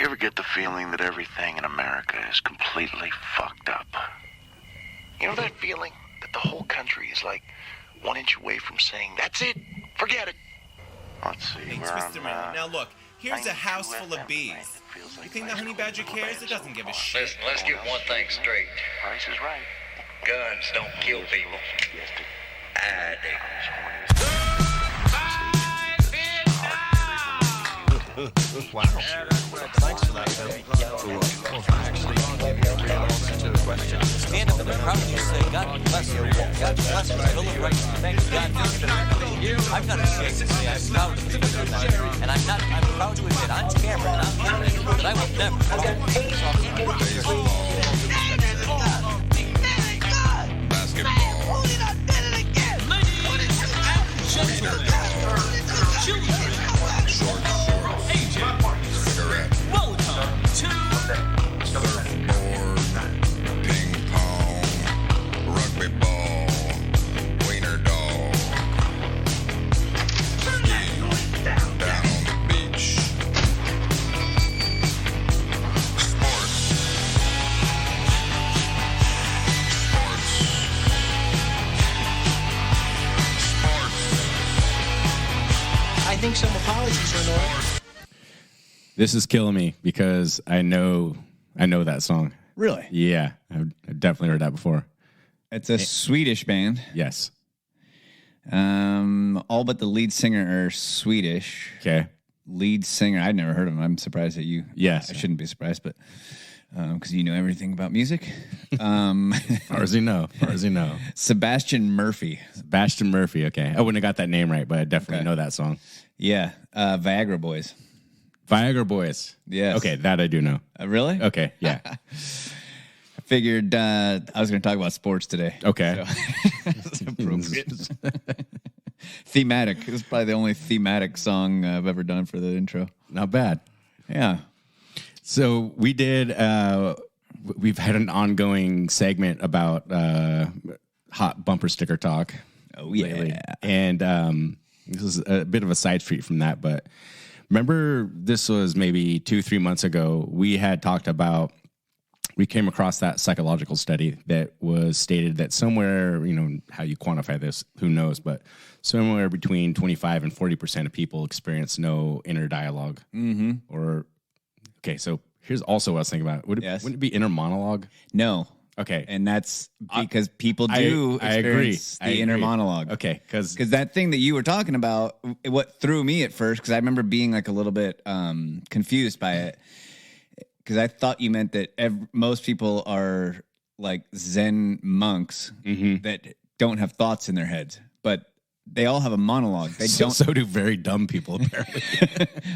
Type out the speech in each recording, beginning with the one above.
You ever get the feeling that everything in America is completely fucked up? You know that feeling that the whole country is like 1 inch away from saying, that's it, forget it. Let's see, Hey, Twister Man. Now look, here's a house full of bees. You think the honey badger cares? It doesn't give a shit. Listen, let's get one thing straight. Price is right. Guns don't kill people. I do. Wow. Thanks for that, Bill. Actually, give you a real answer to a question. Stand up in the crowd and you say, God bless you. God bless you. Bill of Rights. Thank God. I'm not ashamed to say I'm proud to be that. And I'm proud to admit on camera and on internet that I will never. I think some apologies are in order. This is killing me because I know that song. Really? Yeah, I've definitely heard that before. It's a Swedish band. Yes. All but the lead singer are Swedish. Okay. Lead singer, I'd never heard of him. I'm surprised that you. Yes. I shouldn't be surprised, but because you know everything about music. Far as you know. Sebastian Murphy. Sebastian Murphy. Okay, I wouldn't have got that name right, but I definitely know that song. Yeah. Viagra Boys. Viagra Boys. Yes. Okay, that I do know. Really? Okay, yeah. I figured I was going to talk about sports today. Okay. So it's appropriate. Thematic. It's probably the only thematic song I've ever done for the intro. Not bad. Yeah. So we did, we've had an ongoing segment about hot bumper sticker talk. Oh, yeah. Lately. And this is a bit of a side street from that, but remember this was maybe 2-3 months ago, we had talked about, we came across that psychological study that was stated that somewhere, you know, how you quantify this, who knows, but somewhere between 25 and 40% of people experience no inner dialogue. Mm-hmm. Or, okay, so here's also what I was thinking about. Wouldn't it be inner monologue? No. Okay. And that's because people do experience the inner monologue. Okay. Because that thing that you were talking about, what threw me at first, because I remember being like a little bit confused by it, because I thought you meant that most people are like Zen monks that don't have thoughts in their heads, but they all have a monologue. They don't. So do very dumb people, apparently.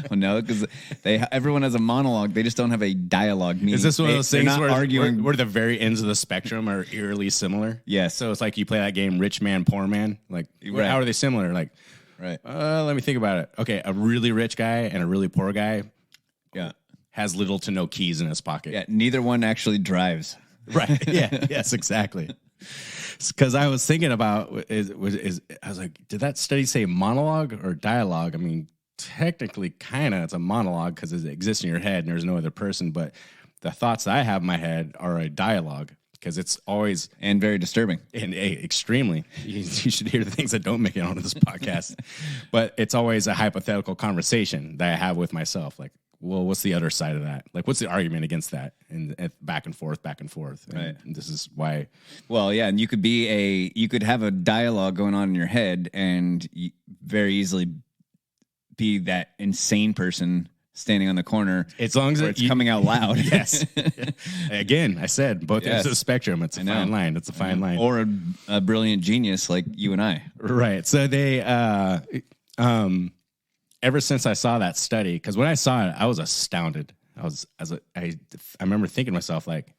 Well, no, because everyone has a monologue. They just don't have a dialogue. Is this one of those things where arguing? Where the very ends of the spectrum are eerily similar? Yes. So it's like you play that game, Rich Man, Poor Man. Like, how are they similar? Like, right. Let me think about it. Okay, a really rich guy and a really poor guy. Yeah. Has little to no keys in his pocket. Yeah. Neither one actually drives. Right. Yeah. Yes. Exactly. Because I was thinking about I was like, did that study say monologue or dialogue? I mean, technically, kind of, it's a monologue because it exists in your head and there's no other person. But the thoughts that I have in my head are a dialogue because it's always and very disturbing and extremely. You should hear the things that don't make it onto this podcast. But it's always a hypothetical conversation that I have with myself, like, well, what's the other side of that? Like, what's the argument against that? And back and forth. Right. And this is why. Well, yeah, and you could have a dialogue going on in your head and very easily be that insane person standing on the corner. As long as it's coming out loud. Yes. Again, I said both ends of the spectrum. It's a fine line. It's a fine line. Or a brilliant genius like you and I. Right. So they, ever since I saw that study, because when I saw it, I was astounded. I remember thinking to myself, like,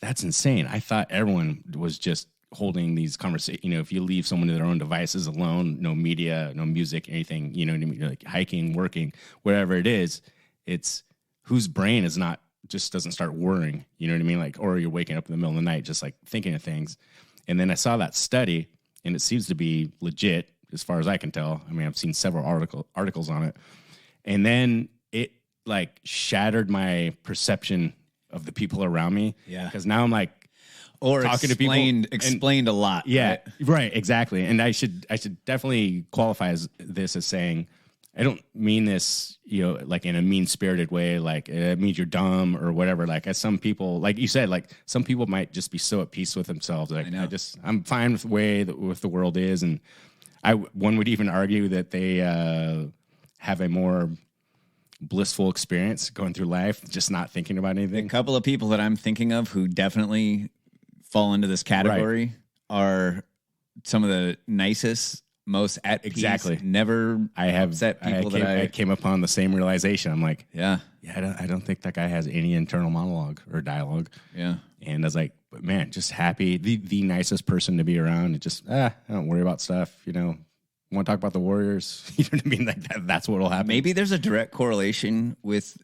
that's insane. I thought everyone was just holding these conversations. You know, if you leave someone to their own devices alone, no media, no music, anything, you know what I mean? Like hiking, working, whatever it is, it's whose brain is not, just doesn't start whirring, you know what I mean? Like, or you're waking up in the middle of the night, just like thinking of things. And then I saw that study and it seems to be legit as far as I can tell. I mean, I've seen several articles on it. And then like shattered my perception of the people around me. Yeah. Because now I'm like, or talking to people explained a lot. Yeah, right, exactly. And I should definitely qualify this as saying, I don't mean this, like in a mean-spirited way, like it means you're dumb or whatever. Like as some people, like you said, like some people might just be so at peace with themselves. Like I'm fine with the way with the world is, and one would even argue that they have a more blissful experience going through life, just not thinking about anything. A couple of people that I'm thinking of who definitely fall into this category are some of the nicest, most at peace, never upset people I came upon the same realization. I'm like, yeah, I don't think that guy has any internal monologue or dialogue. Yeah. And I was like, but man, just happy, the nicest person to be around. And just, I don't worry about stuff, Want to talk about the Warriors? You know what I mean? Like that's what will happen. Maybe there's a direct correlation with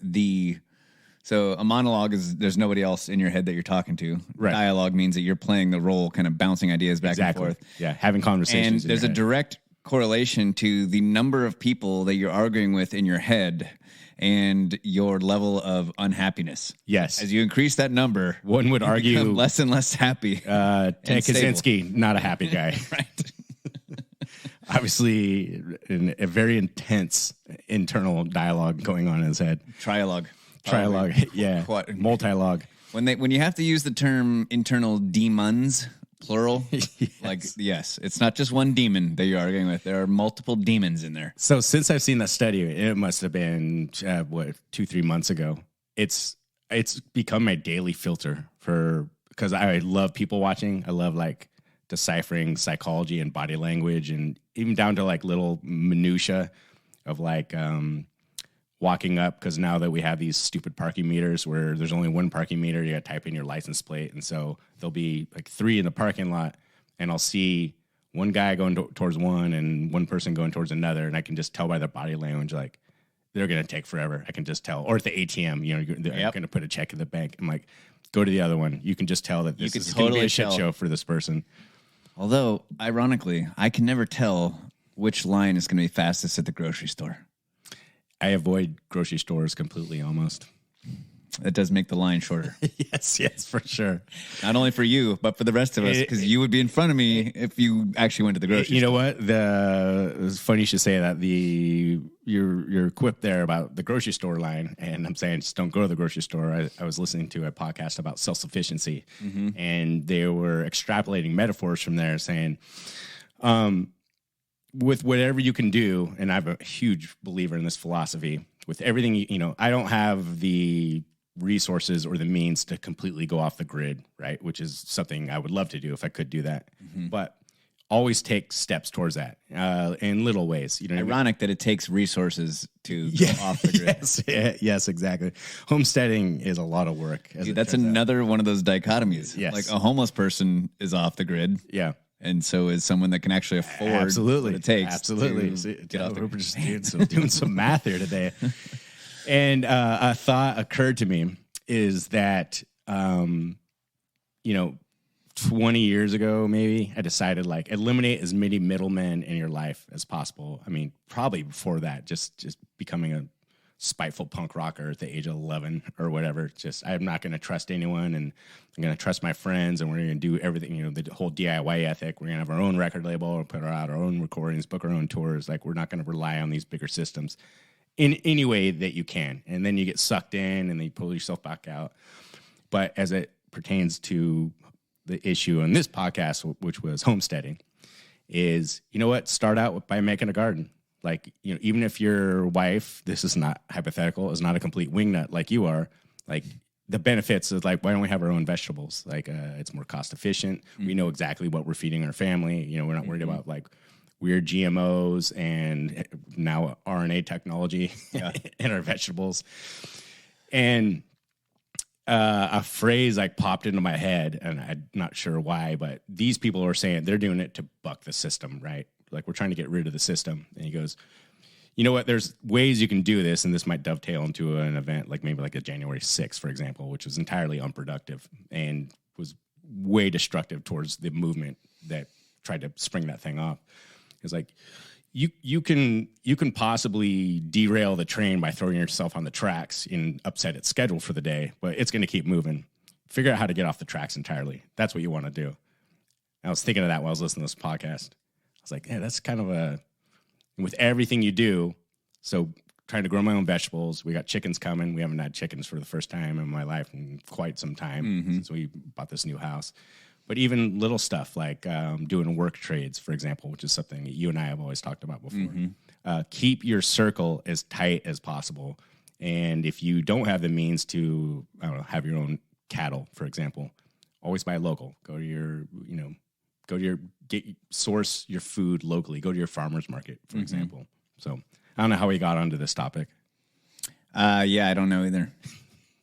so a monologue is there's nobody else in your head that you're talking to. Right. Dialogue means that you're playing the role, kind of bouncing ideas back and forth. Yeah, having conversations. And there's a direct correlation to the number of people that you're arguing with in your head and your level of unhappiness. Yes. As you increase that number, one would argue less and less happy. Ted Kaczynski, not a happy guy. Right. Obviously, a very intense internal dialogue going on in his head. Trialogue, yeah. Multilogue. When you have to use the term internal demons, plural, yes, it's not just one demon that you're arguing with. There are multiple demons in there. So since I've seen that study, it must have been 2-3 months ago. It's become my daily filter because I love people watching. I love like deciphering psychology and body language, and even down to like little minutia of like walking up, because now that we have these stupid parking meters where there's only one parking meter, you got to type in your license plate, and so there'll be like 3 in the parking lot, and I'll see one guy going towards one and one person going towards another, and I can just tell by their body language like they're going to take forever. I can just tell. Or at the ATM, they're going to put a check in the bank. I'm like, go to the other one. You can just tell that this is going to be a shit show for this person. Although, ironically, I can never tell which line is going to be fastest at the grocery store. I avoid grocery stores completely almost. That does make the line shorter. Yes, for sure. Not only for you, but for the rest of us, because you would be in front of me if you actually went to the grocery store. You know what? It's funny you should say that. Your quip there about the grocery store line, and I'm saying just don't go to the grocery store. I was listening to a podcast about self-sufficiency, and they were extrapolating metaphors from there, saying, with whatever you can do, and I'm a huge believer in this philosophy, with everything, I don't have the resources or the means to completely go off the grid, right? Which is something I would love to do if I could do that. But always take steps towards that in little ways. Ironic that it takes resources to go off the grid. Yes, exactly. Homesteading is a lot of work. Dude, that's another one of those dichotomies. Yes. Like a homeless person is off the grid. Yeah. And so is someone that can actually afford what it takes. Absolutely. We're just doing some math here today. And a thought occurred to me is that, 20 years ago, maybe, I decided, like, eliminate as many middlemen in your life as possible. I mean, probably before that, just becoming a spiteful punk rocker at the age of 11 or whatever. Just, I'm not going to trust anyone, and I'm going to trust my friends, and we're going to do everything, the whole DIY ethic. We're going to have our own record label, or put out our own recordings, book our own tours. Like, we're not going to rely on these bigger systems in any way that you can. And then you get sucked in, and then you pull yourself back out. But as it pertains to the issue on this podcast, which was homesteading, is, start out by making a garden. Like, even if your wife, this is not hypothetical, is not a complete wingnut like you are, like, the benefits is, like, why don't we have our own vegetables? Like, it's more cost efficient. We know exactly what we're feeding our family. We're not worried about, like, weird GMOs and now RNA technology in our vegetables. And a phrase like popped into my head, and I'm not sure why, but these people are saying they're doing it to buck the system, right? Like, we're trying to get rid of the system. And he goes, you know what, there's ways you can do this, and this might dovetail into an event like maybe like a January 6th, for example, which was entirely unproductive and was way destructive towards the movement that tried to spring that thing off. It's like, you can possibly derail the train by throwing yourself on the tracks and upset its schedule for the day, but it's going to keep moving. Figure out how to get off the tracks entirely. That's what you want to do. I was thinking of that while I was listening to this podcast. I was like, yeah, that's kind of with everything you do. So trying to grow my own vegetables. We got chickens coming. We haven't had chickens for the first time in my life in quite some time since we bought this new house. But even little stuff like doing work trades, for example, which is something that you and I have always talked about before. Keep your circle as tight as possible. And if you don't have the means to, I don't know, have your own cattle, for example, always buy local. Source your food locally. Go to your farmer's market, for example. So I don't know how we got onto this topic. Yeah, I don't know either.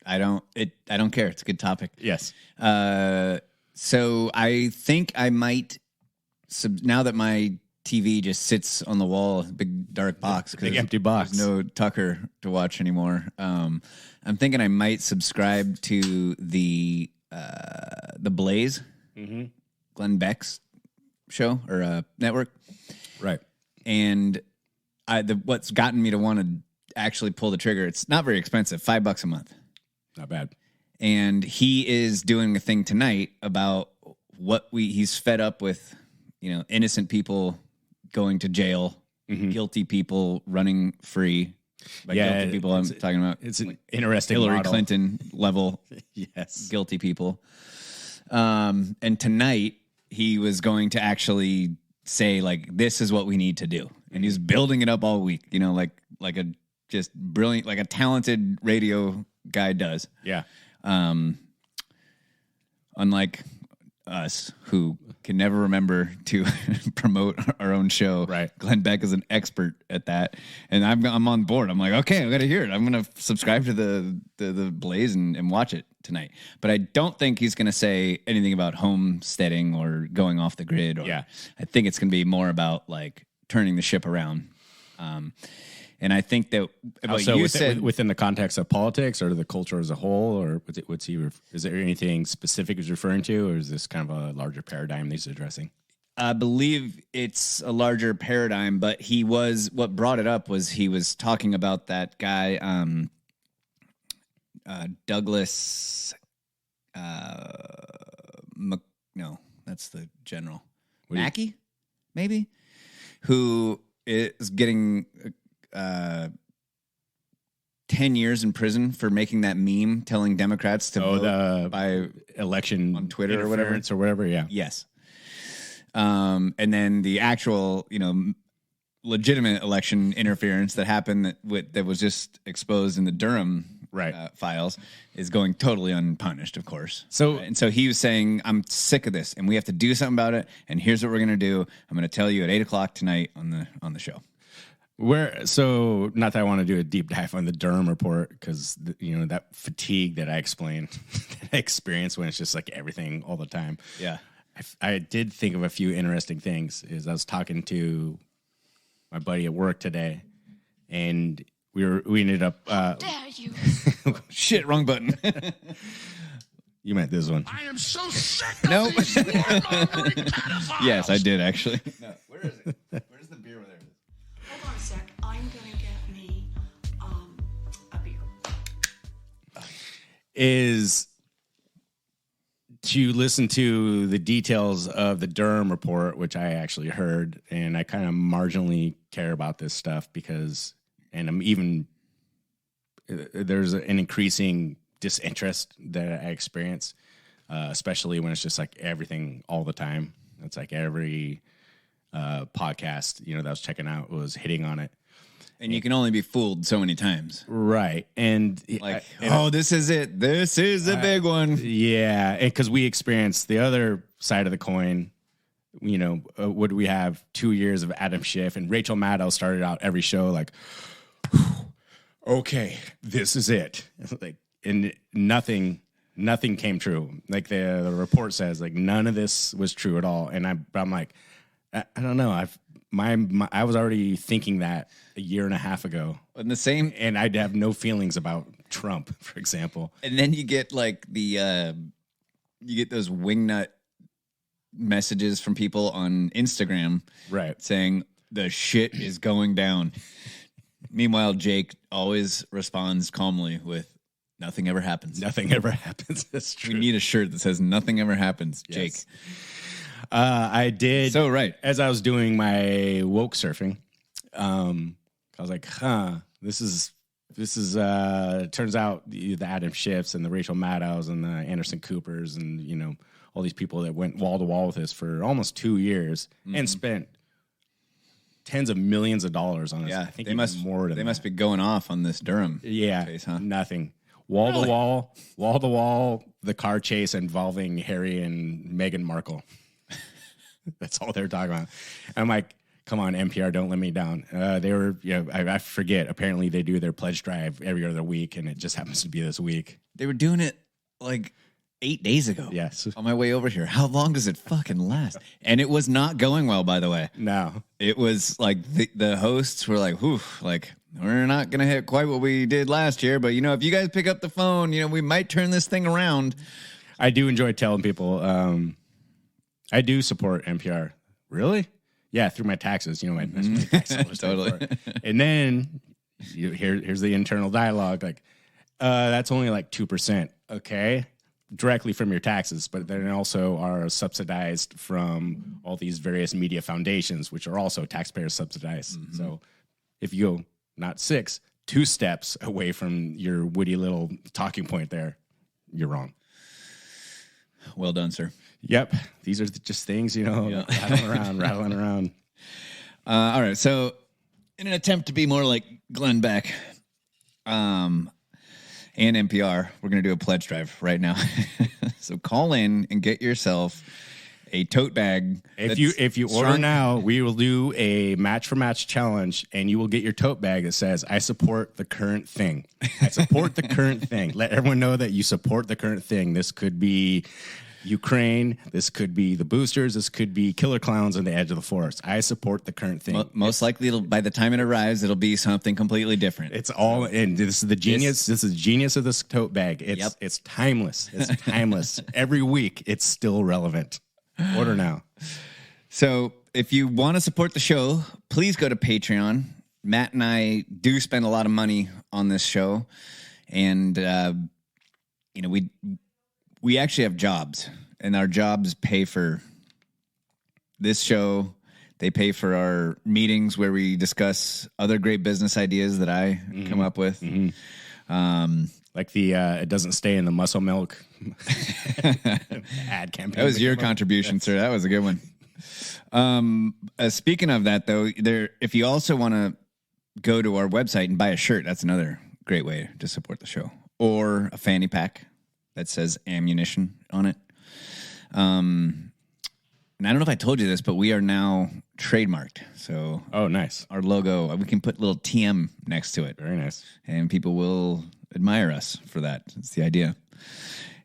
I don't care. It's a good topic. Yes. So I think I might, now that my TV just sits on the wall, big dark box, big empty box, there's no Tucker to watch anymore. I'm thinking I might subscribe to the Blaze, Glenn Beck's show or network, right? And what's gotten me to want to actually pull the trigger. It's not very expensive, $5 a month, not bad. And he is doing a thing tonight about he's fed up with, innocent people going to jail, guilty people running free. By guilty people, I'm talking about. It's an interesting Hillary model. Clinton level, yes, guilty people. And tonight he was going to actually say, like, this is what we need to do, and he's building it up all week. Like a just brilliant, like a talented radio guy does. Yeah. Unlike us, who can never remember to promote our own show, right? Glenn Beck is an expert at that, and I'm on board. I'm like, okay, I got to hear it. I'm going to subscribe to the Blaze and watch it tonight. But I don't think he's going to say anything about homesteading or going off the grid. I think it's going to be more about like turning the ship around. And I think that within the context of politics or the culture as a whole, or is there anything specific he's referring to, or is this kind of a larger paradigm that he's addressing? I believe it's a larger paradigm, but what brought it up was he was talking about that guy, Douglas, no, that's the general. Mackey, maybe, who is getting 10 years in prison for making that meme telling Democrats to vote by election on Twitter or whatever. Yeah. Yes. And then the actual, legitimate election interference that happened that was just exposed in the Durham files is going totally unpunished, of course. So he was saying, I'm sick of this and we have to do something about it. And here's what we're going to do. I'm going to tell you at 8:00 tonight on the show. Not that I want to do a deep dive on the Durham report, because that fatigue that I explained, that I experience when it's just like everything all the time. Yeah, I did think of a few interesting things. I was talking to my buddy at work today, and we ended up. How dare you? Shit, wrong button. You meant this one. I am so sick of these warmongering pedophiles. Yes, I did actually. No, where is it? Where's the beer? There it is. Hold on a sec. I'm going to get me a beer. Is to listen to the details of the Durham report, which I actually heard, and I kind of marginally care about this stuff because, and I'm even, there's an increasing disinterest that I experience, especially when it's just like everything all the time. It's like every podcast, that I was checking out was hitting on it. And you can only be fooled so many times. Right. And this is it. This is a big one. Yeah. And because we experienced the other side of the coin, what do we have? 2 years of Adam Schiff, and Rachel Maddow started out every show like, okay, this is it. Like, and nothing came true. Like the report says, like none of this was true at all. And I'm like, I don't know. I was already thinking that a year and a half ago. And I'd have no feelings about Trump, for example. And then you get like you get those wingnut messages from people on Instagram, right? Saying, the shit is going down. Meanwhile, Jake always responds calmly with, nothing ever happens. Nothing ever happens. That's true. We need a shirt that says nothing ever happens, Yes. Jake. I did. So right. As I was doing my woke surfing, I was like, this is turns out the Adam Schiffs and the Rachel Maddows and the Anderson Coopers and, you know, all these people that went wall to wall with us for almost 2 years and spent tens of millions of dollars on us. Yeah, I think they even must more than They that. must be going off on this Durham case, huh? Nothing. Wall to wall, the car chase involving Harry and Meghan Markle. That's all they're talking about. I'm like, come on, NPR, don't let me down. They were, I forget. Apparently, they do their pledge drive every other week, and it just happens to be this week. They were doing it like 8 days ago. Yes. On my way over here. How long does it fucking last? And it was not going well, by the way. No. It was like the hosts were like, whew, like, we're not going to hit quite what we did last year, but, you know, if you guys pick up the phone, you know, we might turn this thing around. I do enjoy telling people, I do support NPR. Really? Yeah, through my taxes. You know, my taxes. Totally. And then here's the internal dialogue. Like, that's only like 2%. Okay. Directly from your taxes, but then also are subsidized from all these various media foundations, which are also taxpayer subsidized. Mm-hmm. So if you go not 6, 2 steps away from your witty little talking point there, you're wrong. Well done, sir. Yep. These are just things, you know, rattling around. All right. So in an attempt to be more like Glenn Beck, and NPR, we're going to do a pledge drive right now. So call in and get yourself a tote bag. If you order now, we will do a match for match challenge, and you will get your tote bag that says, I support the current thing. I support the current thing. Let everyone know that you support the current thing. This could be Ukraine. This could be the boosters. This could be killer clowns on the edge of the forest. I support the current thing. Most likely, by the time it arrives, it'll be something completely different. It's all, and this is the genius. This is the genius of this tote bag. It's timeless. It's timeless. Every week, it's still relevant. Order now. So if you want to support the show, please go to Patreon. Matt and I do spend a lot of money on this show, and you know, we actually have jobs, and our jobs pay for this show. They pay for our meetings where we discuss other great business ideas that I come up with. Mm-hmm. Like the it doesn't stay in the muscle milk ad campaign. That was your contribution, sir. That was a good one. Speaking of that, though, if you also want to go to our website and buy a shirt, that's another great way to support the show. Or a fanny pack that says ammunition on it. And I don't know if I told you this, but we are now trademarked. So, oh, nice. Our logo, we can put little TM next to it. Very nice. And people will admire us for that. That's the idea.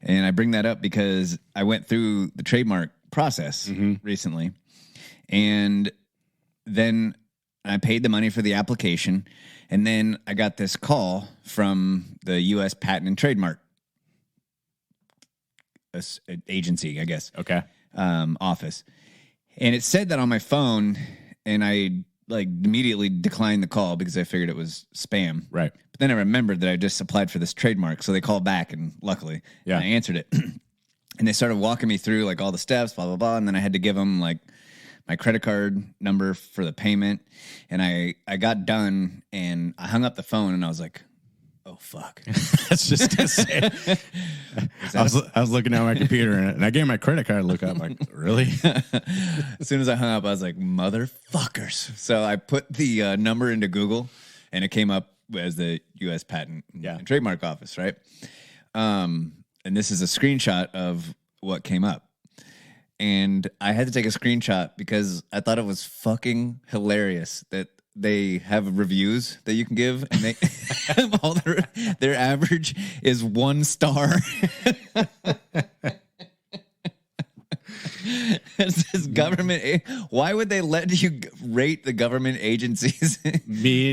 And I bring that up because I went through the trademark process recently. And then I paid the money for the application. And then I got this call from the U.S. Patent and Trademark agency, I guess. Okay. Office. And it said that on my phone, and I immediately declined the call because I figured it was spam. Right. But then I remembered that I just applied for this trademark, so they called back, and luckily, I answered it. And they started walking me through all the steps, blah blah blah, and then I had to give them my credit card number for the payment, and I got done, and I hung up the phone, and I was like, oh fuck. That's just to say. I was looking at my computer and I gave my credit card a look up. I'm like, really? As soon as I hung up, I was like, motherfuckers. So I put the number into Google, and it came up as the U.S. Patent and Trademark Office, right? And this is a screenshot of what came up. And I had to take a screenshot because I thought it was fucking hilarious that they have reviews that you can give, and they all their average is 1 star. It says government. Why would they let you rate the government agencies. me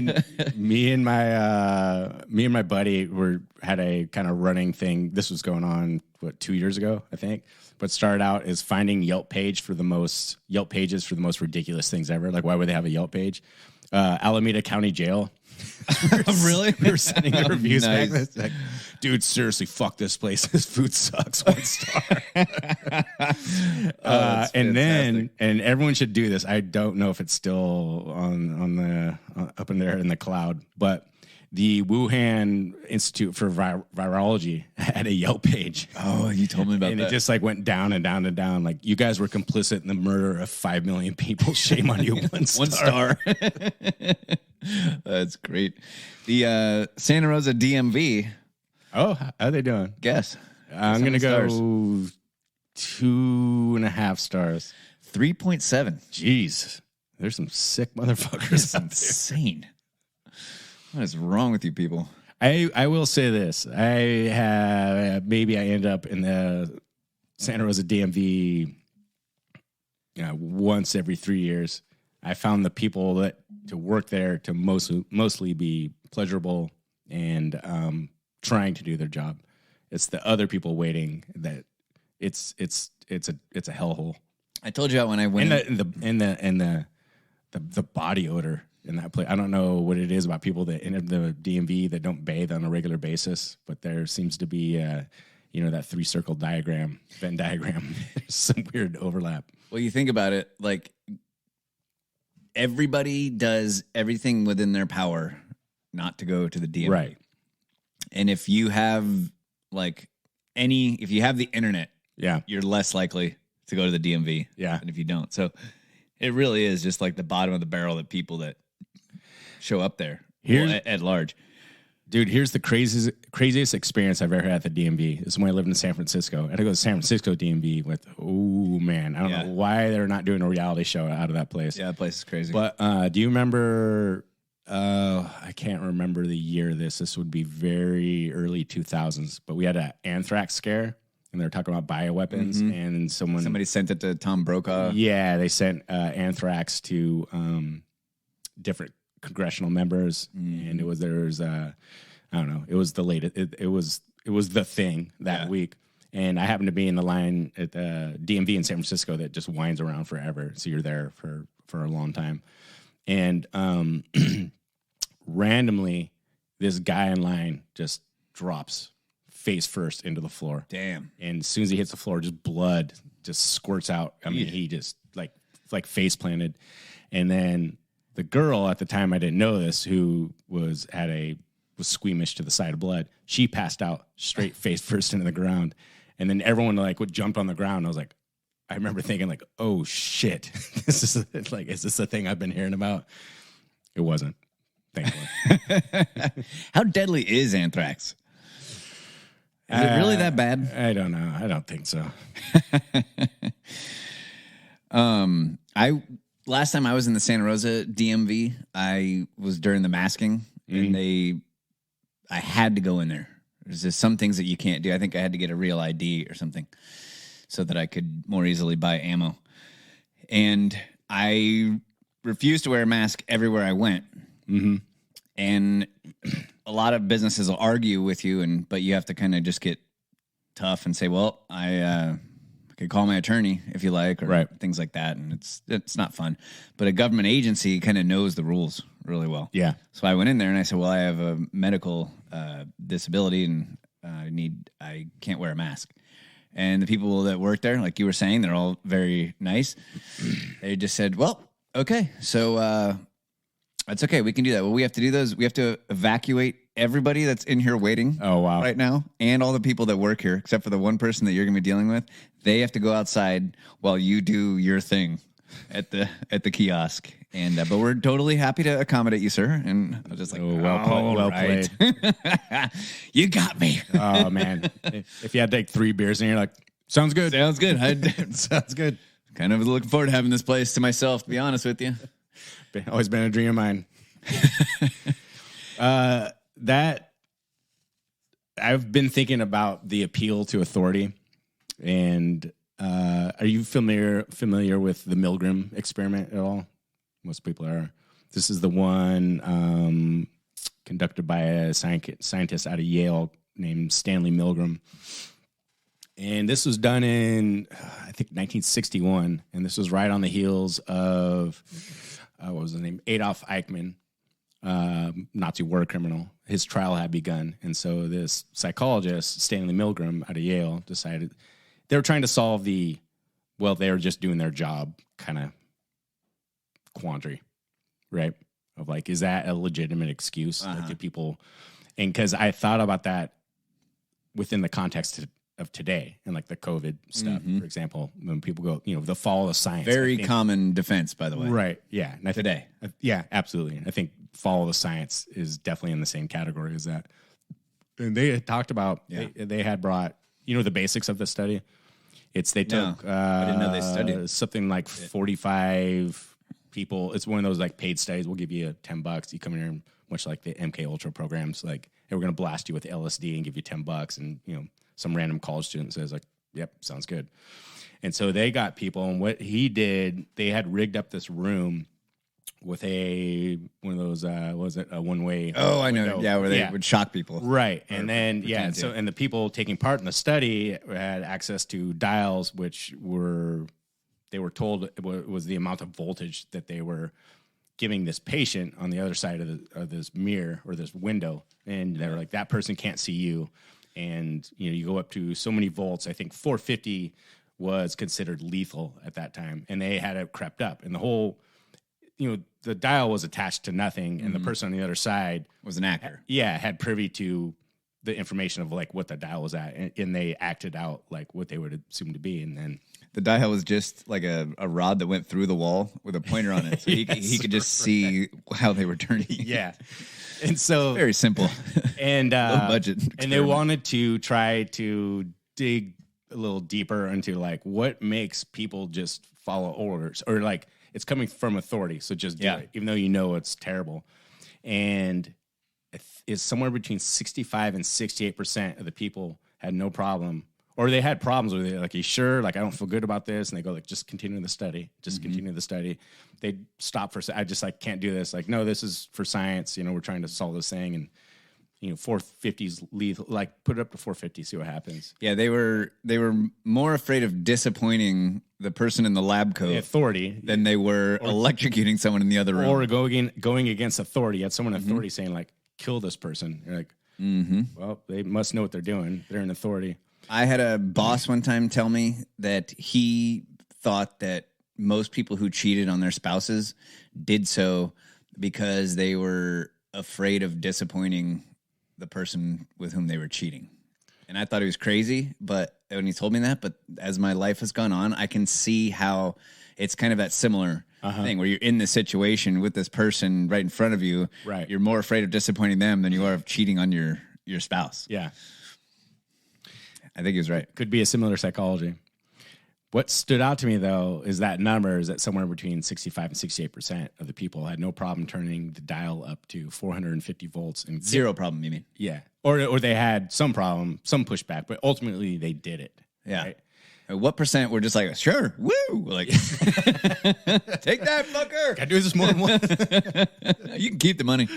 and my buddy had a kind of running thing. This was going on 2 years ago, I think. But started out as finding Yelp pages for the most ridiculous things ever. Like, why would they have a Yelp page? Alameda County Jail. Really? We were sending the reviews Nice. back. It's like, dude, seriously, fuck this place. This food sucks. 1 star. And everyone should do this. I don't know if it's still on the up in there in the cloud, but the Wuhan Institute for Virology had a Yelp page. Oh, you told me about and that. it just like went down and down and down. Like, you guys were complicit in the murder of 5 million people. Shame on you. 1 star. 1 star. That's great. The Santa Rosa DMV. Oh, how are they doing? Guess. I'm going to go 2.5 stars. 3.7. Jeez. There's some sick motherfuckers That's out there. insane. What is wrong with you people? I will say this. Maybe I end up in the Santa Rosa DMV once every 3 years. I found the people that to work there to mostly be pleasurable and trying to do their job. It's the other people waiting that it's a hellhole. I told you that when I went And the body odor in that place. I don't know what it is about people that enter the DMV that don't bathe on a regular basis, but there seems to be that Venn diagram. There's some weird overlap. Well, you think about it, like everybody does everything within their power not to go to the DMV. Right. And if you have if you have the internet, Yeah. you're less likely to go to the DMV Yeah. than if you don't. So it really is just like the bottom of the barrel that people that show up there at large. Dude, here's the craziest experience I've ever had at the DMV. This is when I lived in San Francisco. I had to go to San Francisco DMV with, oh, man. I don't know why they're not doing a reality show out of that place. Yeah, that place is crazy. But do you remember, I can't remember the year this would be very early 2000s, but we had an anthrax scare, and they were talking about bioweapons, and somebody sent it to Tom Brokaw. Yeah, they sent anthrax to different congressional members, and it was I don't know, it was the latest. It was the thing that week, and I happened to be in the line at the DMV in San Francisco that just winds around forever, so you're there for a long time, and randomly this guy in line just drops face first into the floor. Damn. And as soon as he hits the floor, just blood just squirts out. I mean, he just like face planted. And then the girl at the time, I didn't know this, who was squeamish to the sight of blood. She passed out straight face first into the ground. And then everyone would jump on the ground. I remember thinking oh shit, is this the thing I've been hearing about? It wasn't, thankfully. How deadly is anthrax? Is it really that bad? I don't know. I don't think so. Last time I was in the Santa Rosa DMV, I was during the masking, and I had to go in there. There's just some things that you can't do. I think I had to get a real ID or something so that I could more easily buy ammo. And I refused to wear a mask everywhere I went. Mm-hmm. And a lot of businesses will argue with you, but you have to kind of just get tough and say, well, I could call my attorney if you like, or things like that. And it's not fun. But a government agency kind of knows the rules really well. Yeah. So I went in there and I said, well, I have a medical disability and I can't wear a mask. And the people that work there, like you were saying, they're all very nice. They just said, well, okay, so that's okay. We can do that. What we have to do we have to evacuate everybody that's in here waiting right now, and all the people that work here, except for the one person that you're going to be dealing with. They have to go outside while you do your thing at the kiosk. And but we're totally happy to accommodate you, sir. And I was just like, well played. You got me. Oh man, if you had 3 beers and you're like, sounds good. Sounds good. Sounds good. Kind of was looking forward to having this place to myself, to be honest with you. Always been a dream of mine. That I've been thinking about the appeal to authority, and are you familiar with the Milgram Experiment at all? Most people are. This is the one conducted by a scientist out of Yale named Stanley Milgram. And this was done in, I think, 1961. And this was right on the heels of, what was his name? Adolf Eichmann, Nazi war criminal. His trial had begun. And so this psychologist, Stanley Milgram out of Yale, decided they were trying to solve they were just doing their job kind of quandary, right? Of like, is that a legitimate excuse? Like, do people, and because I thought about that within the context of today and like the COVID stuff, for example, when people go, the follow the science. Very common defense, by the way. Right. Yeah. And Today. Yeah, absolutely. I think follow the science is definitely in the same category as that. And they had talked about, they had brought, the basics of the study. They took, I didn't know they studied something like 45 people. It's one of those like paid studies. We'll give you $10. You come in here, and much like the MK Ultra programs, like, hey, we're going to blast you with LSD and give you $10. And, some random college student says like, yep, sounds good. And so they got people, and what he did, they had rigged up this room with one of those, was it a one-way? Oh, I know. Yeah, where they would shock people. Right. And then, and the people taking part in the study had access to dials, which they were told it was the amount of voltage that they were giving this patient on the other side of this mirror or this window. And they were like, that person can't see you. And, you go up to so many volts. I think 450 was considered lethal at that time. And they had it crept up. And the whole, the dial was attached to nothing. And the person on the other side was an actor. Had privy to the information of like what the dial was at. And they acted out like what they would assume to be. And then the dial was just like a rod that went through the wall with a pointer on it. So he could just see how they were turning. Yeah. And so very simple and low budget experiment. And they wanted to try to dig a little deeper into like what makes people just follow orders, or like it's coming from authority. So just do it, even though it's terrible. And it's somewhere between 65 and 68% of the people had no problem, or they had problems with it. Like, you sure? Like, I don't feel good about this. And they go like, just continue the study. Just continue the study. They stop for, I just like can't do this. Like, no, this is for science. We're trying to solve this thing. And, 450s lethal, like put it up to 450, see what happens. Yeah. They were more afraid of disappointing the person in the lab coat, the authority, than they were electrocuting someone in the other room. Or going against authority. You had someone in authority saying like, kill this person. You're like, well, they must know what they're doing. They're in authority. I had a boss one time tell me that he thought that most people who cheated on their spouses did so because they were afraid of disappointing the person with whom they were cheating. And I thought he was crazy, but when he told me that, but as my life has gone on, I can see how it's kind of that similar thing where you're in the situation with this person right in front of you. Right. You're more afraid of disappointing them than you are of cheating on your spouse. Yeah. I think he was right. Could be a similar psychology. What stood out to me, though, is that number is that somewhere between 65 and 68% of the people had no problem turning the dial up to 450 volts. And zero problem, you mean? Yeah. Or they had some problem, some pushback, but ultimately they did it. Yeah. Right? What percent were just like, sure, woo, like, take that, fucker. Can I do this more than once? You can keep the money.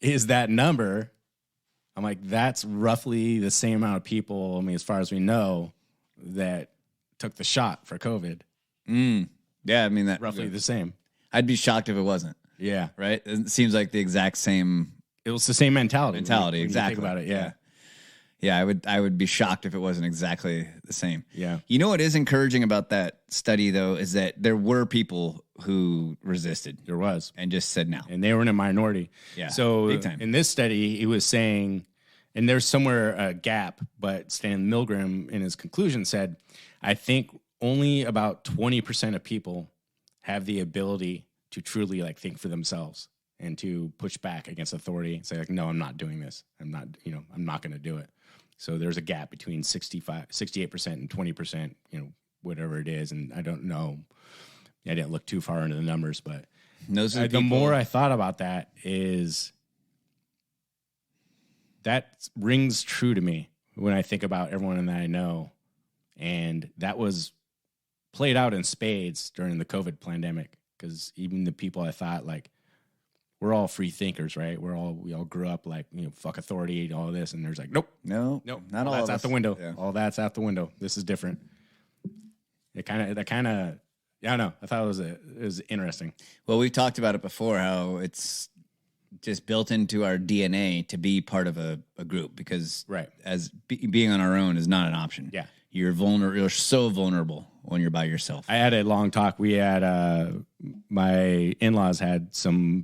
Is that number... I'm like, that's roughly the same amount of people, I mean, as far as we know, that took the shot for COVID. Yeah, I mean, that roughly the same. I'd be shocked if it wasn't. Yeah. Right? It seems like the exact same. It was the same mentality. Exactly. When you think about it, yeah. Yeah, I would be shocked if it wasn't exactly the same. Yeah. You know what is encouraging about that study, though, is that there were people who resisted. There was. And just said no. And they were in a minority. Yeah, so big time. In this study, he was saying, and there's somewhere a gap, but Stan Milgram in his conclusion said, I think only about 20% of people have the ability to truly like think for themselves and to push back against authority and say like, no, I'm not doing this. I'm not going to do it. So there's a gap between 68% and 20%, whatever it is. And I don't know. I didn't look too far into the numbers, but the more I thought about that is that rings true to me when I think about everyone that I know. And that was played out in spades during the COVID pandemic, because even the people I thought, like, we're all free thinkers, right? We all grew up like, fuck authority, all this, and there's like, nope, not all that's of out us. the window. Yeah. All that's out the window. This is different. I don't know. I thought it was interesting. Well, we've talked about it before, how it's just built into our DNA to be part of a group, because being on our own is not an option. Yeah. You're vulnerable. You're so vulnerable when you're by yourself. I had a long talk. We had my in-laws had some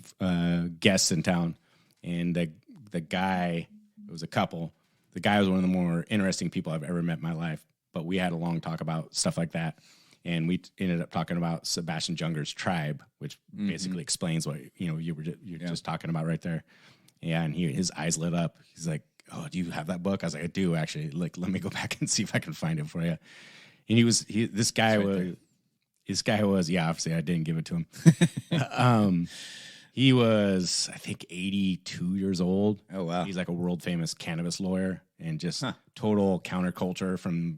guests in town, and the guy, it was a couple. The guy was one of the more interesting people I've ever met in my life. But we had a long talk about stuff like that, and we ended up talking about Sebastian Junger's Tribe, which basically explains what you're just talking about right there. Yeah, and his eyes lit up. He's like, "Oh, do you have that book?" I was like, "I do, actually. Like, let me go back and see if I can find it for you." And this guy was obviously I didn't give it to him. He was, I think, 82 years old. Oh, wow. He's like a world famous cannabis lawyer, and just total counterculture from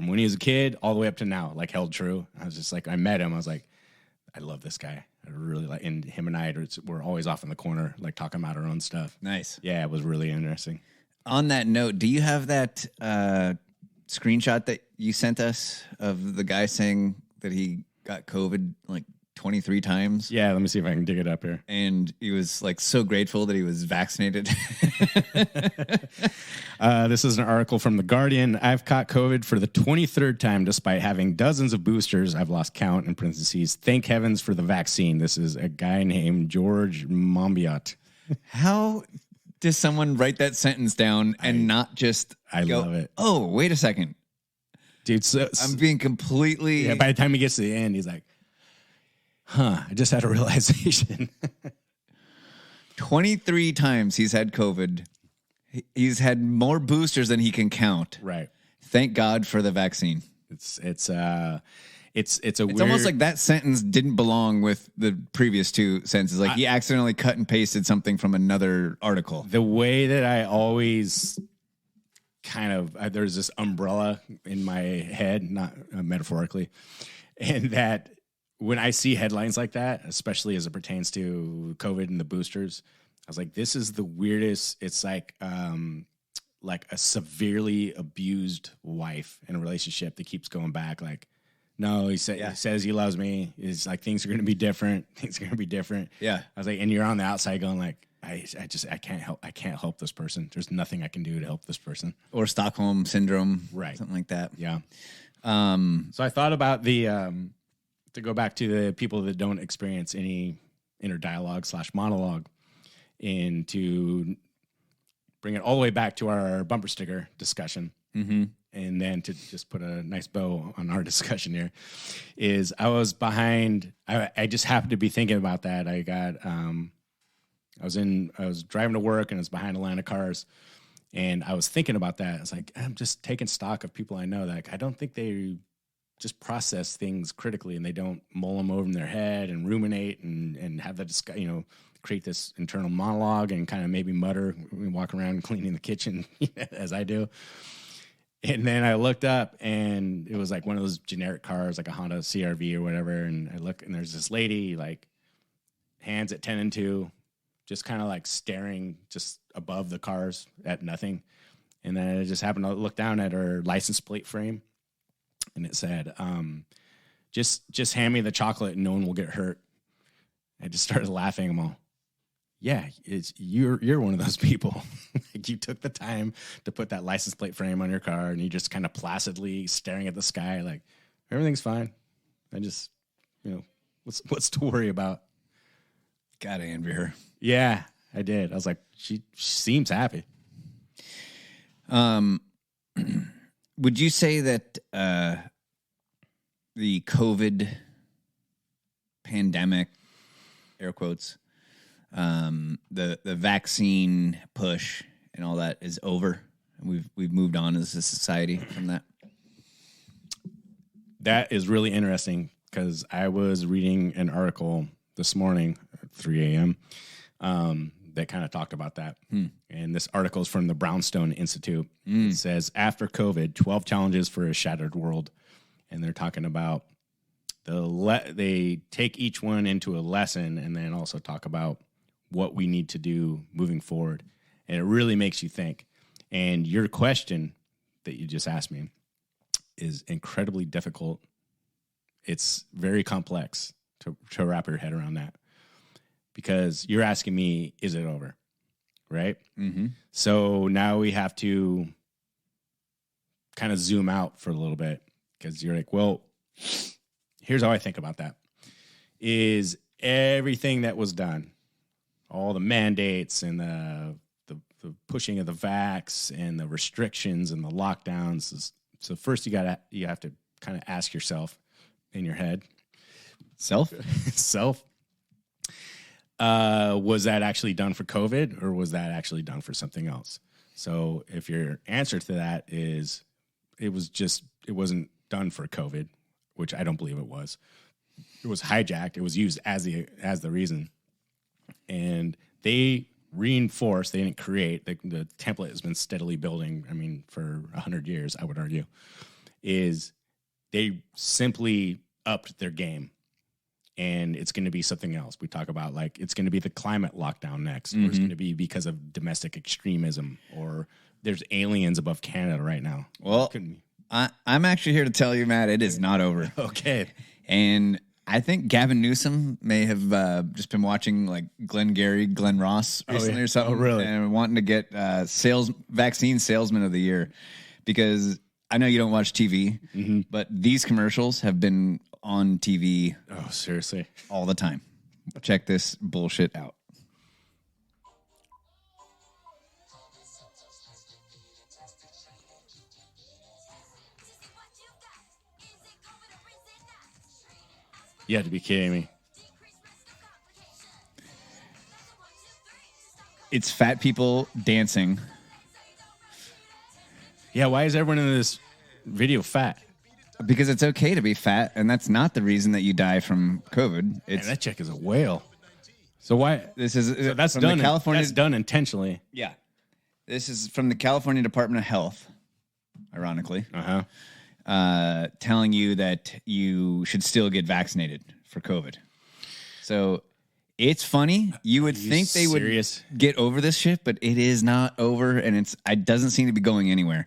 when he was a kid all the way up to now, like, held true. I was just like, I met him. I was like, I love this guy. I really like, and him and I were always off in the corner, like, talking about our own stuff. Nice. Yeah, it was really interesting. On that note, do you have that screenshot that you sent us of the guy saying that he got COVID like 23 times? Yeah, let me see if I can dig it up here. And he was like so grateful that he was vaccinated. This is an article from The Guardian. I've caught COVID for the 23rd time despite having dozens of boosters. I've lost count, in parentheses. Thank heavens for the vaccine. This is a guy named George Monbiot. How does someone write that sentence down and not just go, love it. Oh, wait a second. Dude, so I'm being completely... Yeah, by the time he gets to the end, he's like, I just had a realization. 23 times he's had COVID. He's had more boosters than he can count. Right. Thank God for the vaccine. It's weird... almost like that sentence didn't belong with the previous two sentences. Like, he accidentally cut and pasted something from another article. The way that I always kind of... there's this umbrella in my head, not metaphorically, and that... when I see headlines like that, especially as it pertains to COVID and the boosters, I was like, this is the weirdest. It's like a severely abused wife in a relationship that keeps going back. Like, no, he says he loves me. It's like, things are going to be different. Things are going to be different. Yeah. I was like, and you're on the outside going like, I can't help this person. There's nothing I can do to help this person. Or Stockholm syndrome. Right. Something like that. Yeah. So I thought about to go back to the people that don't experience any inner dialogue / monologue, and to bring it all the way back to our bumper sticker discussion. Mm-hmm. And then to just put a nice bow on our discussion here is I was behind, I just happened to be thinking about that. I was driving to work and I was behind a line of cars, and I was thinking about that. It's like, I'm just taking stock of people I know that, like, I don't think they just process things critically, and they don't mull them over in their head and ruminate and have that, create this internal monologue and kind of maybe mutter, walk around cleaning the kitchen as I do. And then I looked up, and it was like one of those generic cars, like a Honda CRV or whatever. And I look, and there's this lady, like, hands at 10 and 2, just kind of like staring just above the cars at nothing. And then I just happened to look down at her license plate frame, and it said, just hand me the chocolate and no one will get hurt. I just started laughing. I'm all, yeah, you're one of those people. Like, you took the time to put that license plate frame on your car, and you just kind of placidly staring at the sky like, everything's fine. I just, what's to worry about? Gotta envy her. Yeah, I did. I was like, she seems happy. Would you say that the COVID pandemic, air quotes, the vaccine push and all that is over? We've moved on as a society from that? That is really interesting, because I was reading an article this morning at 3 a.m. That kind of talked about that. And this article is from the Brownstone Institute. It says, after COVID, 12 challenges for a shattered world. and they're talking about they take each one into a lesson and then also talk about what we need to do moving forward. And it really makes you think. And your question that you just asked me is incredibly difficult. It's very complex to wrap your head around that, because you're asking me, is it over? Right? Mm-hmm. So now we have to kind of zoom out for a little bit, because you're like, well, here's how I think about that. Is everything that was done, all the mandates and the pushing of the vax and the restrictions and the lockdowns. So first you have to kind of ask yourself in your head, self, was that actually done for COVID, or was that actually done for something else? So if your answer to that is it wasn't done for COVID, which I don't believe it was hijacked. It was used as the reason. And they reinforced, they didn't create, the template has been steadily building, I mean, for 100 years, I would argue, is they simply upped their game. And it's going to be something else. We talk about, like, it's going to be the climate lockdown next, or it's going to be because of domestic extremism, or there's aliens above Canada right now. Well, I'm actually here to tell you, Matt, it is not over. Okay. And I think Gavin Newsom may have just been watching, like, Glenn Ross recently or something. Oh, really? And wanting to get vaccine salesman of the year, because I know you don't watch TV, but these commercials have been on TV. Oh, seriously? All the time. Check this bullshit out. You have to be kidding me. It's fat people dancing. Yeah, why is everyone in this video fat? Because it's okay to be fat, and that's not the reason that you die from COVID. Man, that chick is a whale. So why? So that's from done. The California, that's done intentionally. Yeah, this is from the California Department of Health. Ironically, telling you that you should still get vaccinated for COVID. So it's funny. You would think they would get over this shit, but it is not over, and it doesn't seem to be going anywhere.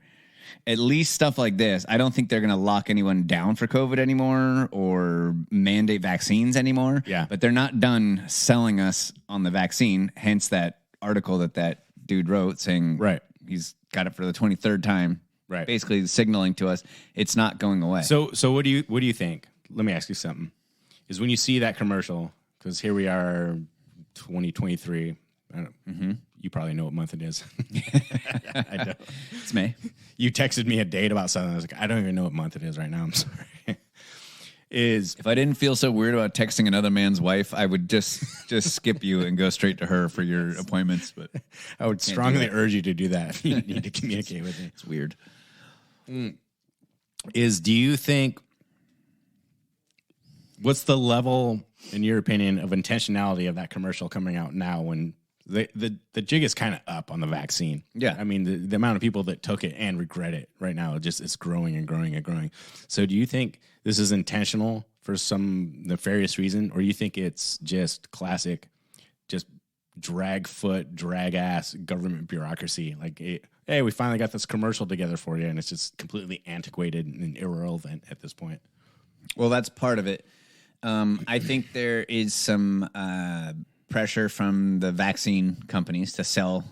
At least stuff like this, I don't think they're going to lock anyone down for COVID anymore or mandate vaccines anymore. Yeah. But they're not done selling us on the vaccine. Hence that article that dude wrote saying he's got it for the 23rd time. Right. Basically signaling to us it's not going away. So what do you think? Let me ask you something. Is when you see that commercial, because here we are, 2023. You probably know what month it is. I don't. It's May. You texted me a date about something. I was like, I don't even know what month it is right now. I'm sorry. If I didn't feel so weird about texting another man's wife, I would just skip you and go straight to her for your appointments. But I would strongly urge you to do that. You need to communicate with me. It's weird. Do you think, what's the level, in your opinion, of intentionality of that commercial coming out now when the jig is kind of up on the vaccine? Yeah. I mean, the amount of people that took it and regret it right now, it's growing and growing and growing. So do you think this is intentional for some nefarious reason, or you think it's just classic, just drag ass government bureaucracy? Like, hey, we finally got this commercial together for you, and it's just completely antiquated and irrelevant at this point. Well, that's part of it. I think there is some pressure from the vaccine companies to sell,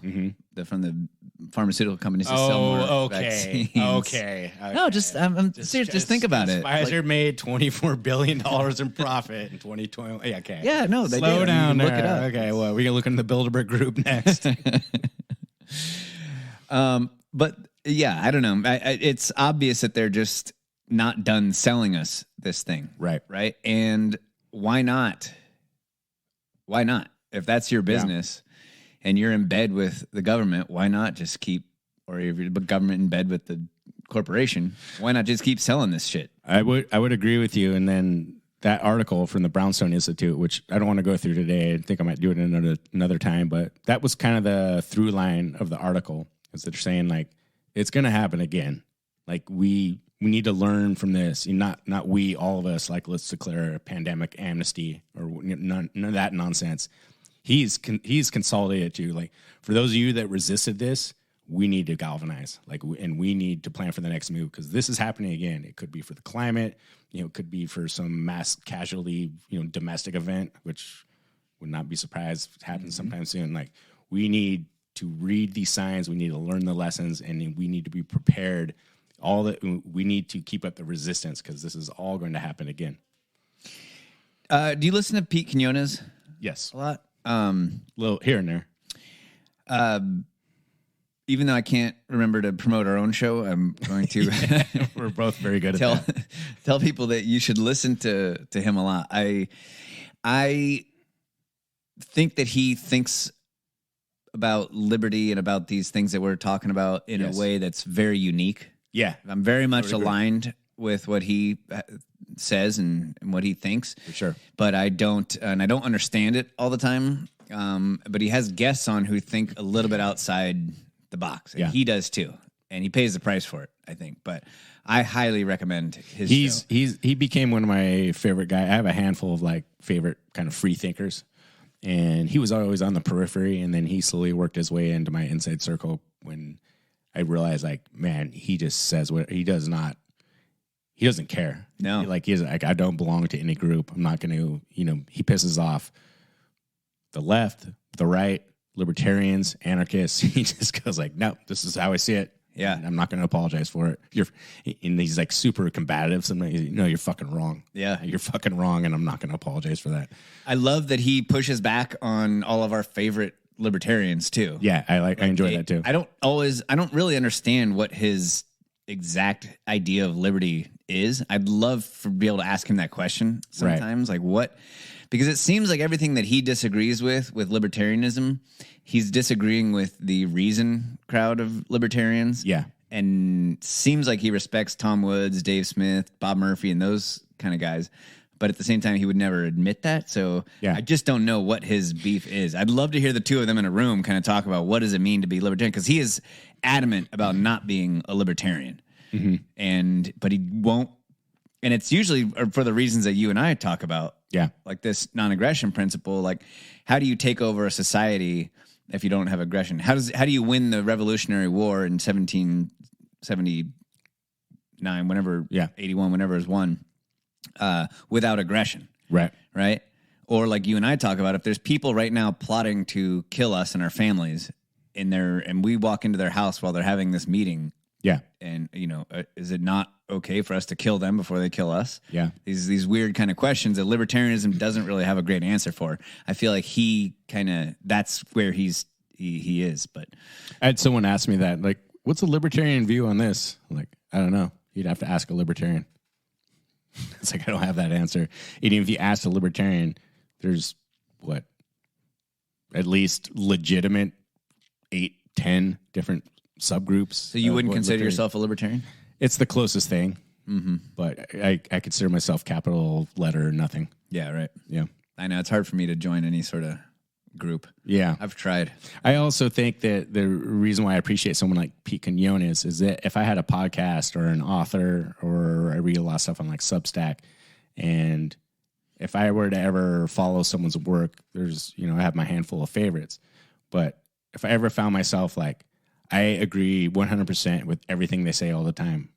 from the pharmaceutical companies to sell more vaccines. Okay. No, I'm serious. Just think about it. Pfizer made $24 billion in profit in 2020. Yeah, okay. Yeah, no, they slow did. down there. Look it up. Okay, well, we can look into the Bilderberg Group next. But yeah, I don't know. It's obvious that they're just not done selling us this thing. Right. And why not? Why not? If that's your business and you're in bed with the government, why not just keep, or if you're the government in bed with the corporation, why not just keep selling this shit? I would agree with you. And then that article from the Brownstone Institute, which I don't want to go through today, I think I might do it another time, but that was kind of the through line of the article, is that they're saying, like, it's going to happen again. Like, we we need to learn from this. Not we, all of us, like, let's declare a pandemic amnesty or none of that nonsense. He's consolidated to, like, for those of you that resisted this, we need to galvanize, like, and we need to plan for the next move, because this is happening again. It could be for the climate, it could be for some mass casualty, domestic event, which would not be surprised happens sometime soon. Like, we need to read these signs, we need to learn the lessons, and we need to be prepared. We need to keep up the resistance, because this is all going to happen again. Do you listen to Pete Quinones? Yes, a lot. Little here and there. Even though I can't remember to promote our own show, I'm going to. We're both very good at that. Tell people that you should listen to him a lot. I think that he thinks about liberty and about these things that we're talking about in a way that's very unique. Yeah, I'm very much aligned with what he says and what he thinks. For sure. But I don't understand it all the time. But he has guests on who think a little bit outside the box. And he does too. And he pays the price for it, I think. But I highly recommend his show. He became one of my favorite guys. I have a handful of like favorite kind of free thinkers. And he was always on the periphery, and then he slowly worked his way into my inside circle when I realized, like, man, he just says what he does not. He doesn't care. No, he's like, I don't belong to any group. I'm not going to, he pisses off the left, the right, libertarians, anarchists. He just goes like, no, this is how I see it. Yeah, I'm not going to apologize for it. And he's like super combative. Sometimes, you're fucking wrong. Yeah, you're fucking wrong, and I'm not going to apologize for that. I love that he pushes back on all of our favorite libertarians too. Yeah, I enjoy that too. I don't really understand what his exact idea of liberty is. I'd love to be able to ask him that question sometimes. Like, what? Because it seems like everything that he disagrees with libertarianism, he's disagreeing with the Reason crowd of libertarians. Yeah. And seems like he respects Tom Woods, Dave Smith, Bob Murphy, and those kind of guys. But at the same time, he would never admit that. So I just don't know what his beef is. I'd love to hear the two of them in a room kind of talk about what does it mean to be libertarian, because he is adamant about not being a libertarian. Mm-hmm. But he won't. And it's usually for the reasons that you and I talk about. Yeah. Like this non-aggression principle. Like, how do you take over a society if you don't have aggression? How do you win the Revolutionary War in 1779, whenever, 81, whenever it was won, without aggression? Right. Right? Or like you and I talk about, if there's people right now plotting to kill us and our families and we walk into their house while they're having this meeting. Yeah. And, is it not okay for us to kill them before they kill us? Yeah. These weird kind of questions that libertarianism doesn't really have a great answer for. I feel like that's where he is. But I had someone ask me that, like, what's a libertarian view on this? I'm like, I don't know. You'd have to ask a libertarian. It's like, I don't have that answer. Even if you ask a libertarian, there's at least legitimate 8-10 different subgroups. So you wouldn't consider yourself a libertarian? It's the closest thing, but I consider myself capital letter nothing. Yeah, right. Yeah, I know it's hard for me to join any sort of group. Yeah, I've tried. I also think that the reason why I appreciate someone like Pete Quinones is that if I had a podcast or an author, or I read a lot of stuff on like Substack, and if I were to ever follow someone's work, there's I have my handful of favorites, but if I ever found myself like, I agree 100% with everything they say all the time,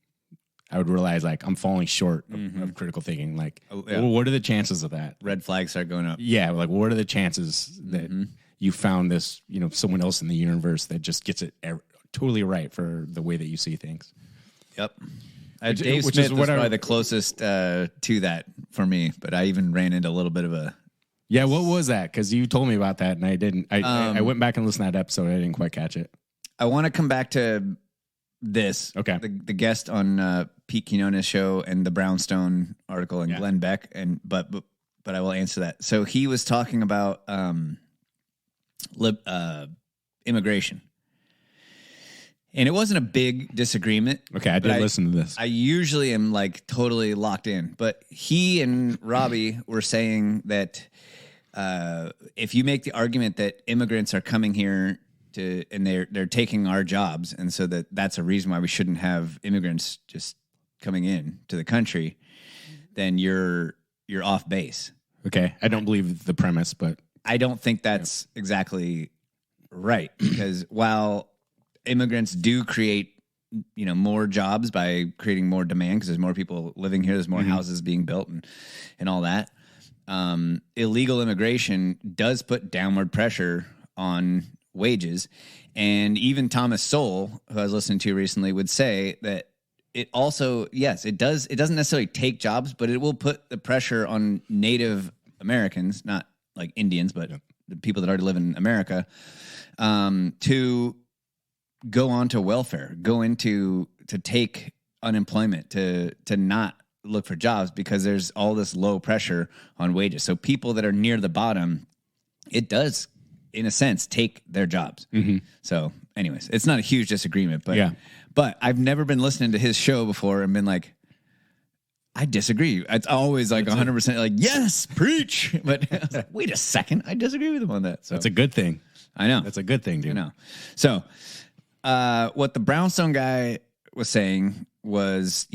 I would realize like I'm falling short of critical thinking. Like, what are the chances of that? Red flags start going up. Yeah, like what are the chances that you found this, someone else in the universe that just gets it totally right for the way that you see things? Yep. Dave Smith was probably the closest to that for me, but I even ran into a little bit of a... Yeah, what was that? Because you told me about that, and I didn't. I went back and listened to that episode. I didn't quite catch it. I want to come back to this. Okay. The guest on Pete Quinones' show and the Brownstone article and Glenn Beck, but I will answer that. So he was talking about immigration. And it wasn't a big disagreement. Okay, I did listen to this. I usually am like totally locked in. But he and Robbie were saying that if you make the argument that immigrants are coming here and they're taking our jobs, and so that's a reason why we shouldn't have immigrants just coming in to the country, then you're off base. Okay, I don't believe the premise, but I don't think that's exactly right, because while immigrants do create, more jobs by creating more demand because there's more people living here, there's more houses being built and all that. Illegal immigration does put downward pressure on wages. And even Thomas Sowell, who I was listening to recently, would say that it also, yes, it doesn't necessarily take jobs, but it will put the pressure on Native Americans, not like Indians, but the people that already live in America, to go on to welfare, to take unemployment, to not look for jobs, because there's all this low pressure on wages. So people that are near the bottom, it does, in a sense, take their jobs. So anyways, it's not a huge disagreement, but I've never been listening to his show before and been like, I disagree. It's always like 100% like, yes, preach. But I was like, wait a second, I disagree with him on that. So that's a good thing. I know. That's a good thing, dude. I know. So what the brownstone guy was saying was,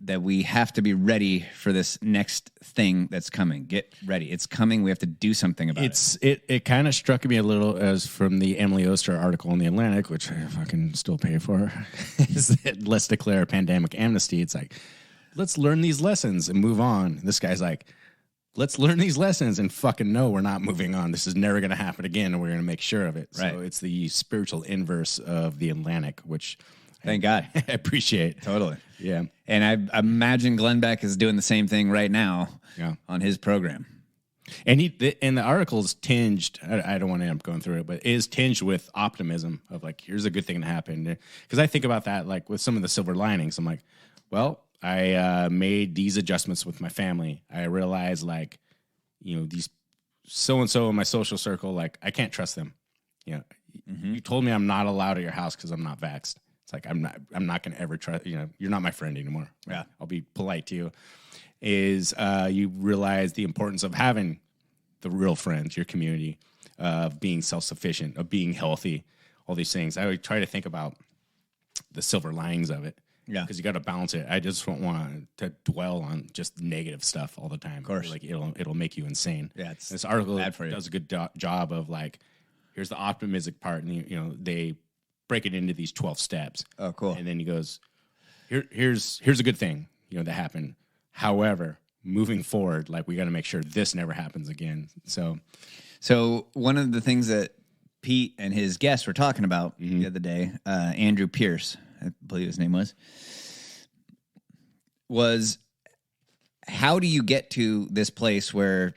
that we have to be ready for this next thing that's coming. Get ready. It's coming. We have to do something about it. It kind of struck me a little as from the Emily Oster article in The Atlantic, which I fucking still pay for, is that let's declare a pandemic amnesty. It's like, let's learn these lessons and move on. This guy's like, let's learn these lessons and fucking no, we're not moving on. This is never going to happen again, and we're going to make sure of it. Right. So it's the spiritual inverse of The Atlantic, which thank God. I appreciate. Totally. Yeah. And I imagine Glenn Beck is doing the same thing right now on his program. And the article is tinged, I don't want to end up going through it, but is tinged with optimism of like, here's a good thing to happen. Because I think about that, like with some of the silver linings, I'm like, well, I made these adjustments with my family. I realized like, these so-and-so in my social circle, like I can't trust them. You told me I'm not allowed at your house because I'm not vaxxed. It's like, I'm not going to ever trust, you're not my friend anymore. Yeah. I'll be polite to you. You realize the importance of having the real friends, your community, of being self-sufficient, of being healthy, all these things. I would try to think about the silver linings of it. Yeah. Because you got to balance it. I just don't want to dwell on just negative stuff all the time. Of course. Like it'll make you insane. Yeah. This article bad for you. does a good job of like, here's the optimistic part. And, they break it into these 12 steps. Oh, cool. And then he goes, here's a good thing, that happened. However, moving forward, like we got to make sure this never happens again. So one of the things that Pete and his guests were talking about the other day, Andrew Pierce, I believe his name was how do you get to this place where